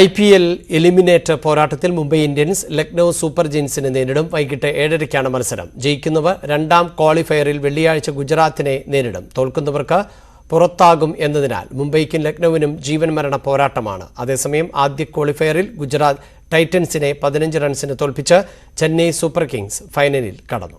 IPL എലിമിനേറ്റർ പോരാട്ടത്തിൽ മുംബൈ ഇന്ത്യൻസ് ലക്നൌ സൂപ്പർ ജയൻസിനെ നേരിടും. വൈകിട്ട് 7:30-ക്കാണ് മത്സരം. ജയിക്കുന്നവർ 2ാം ക്വാളിഫയറിൽ വെള്ളിയാഴ്ച ഗുജറാത്തിനെ നേരിടും. തോൽക്കുന്നവർക്ക് പുറത്താകും എന്നതിനാൽ മുംബൈക്കും ലക്നൌവിനും ജീവൻ മരണ പോരാട്ടമാണ്. അതേസമയം ആദ്യ ക്വാളിഫയറിൽ ഗുജറാത്ത് ടൈറ്റൻസിനെ 15 റൺസിന് തോൽപ്പിച്ച് ചെന്നൈ സൂപ്പർ കിങ്സ് ഫൈനലിൽ കടന്നു.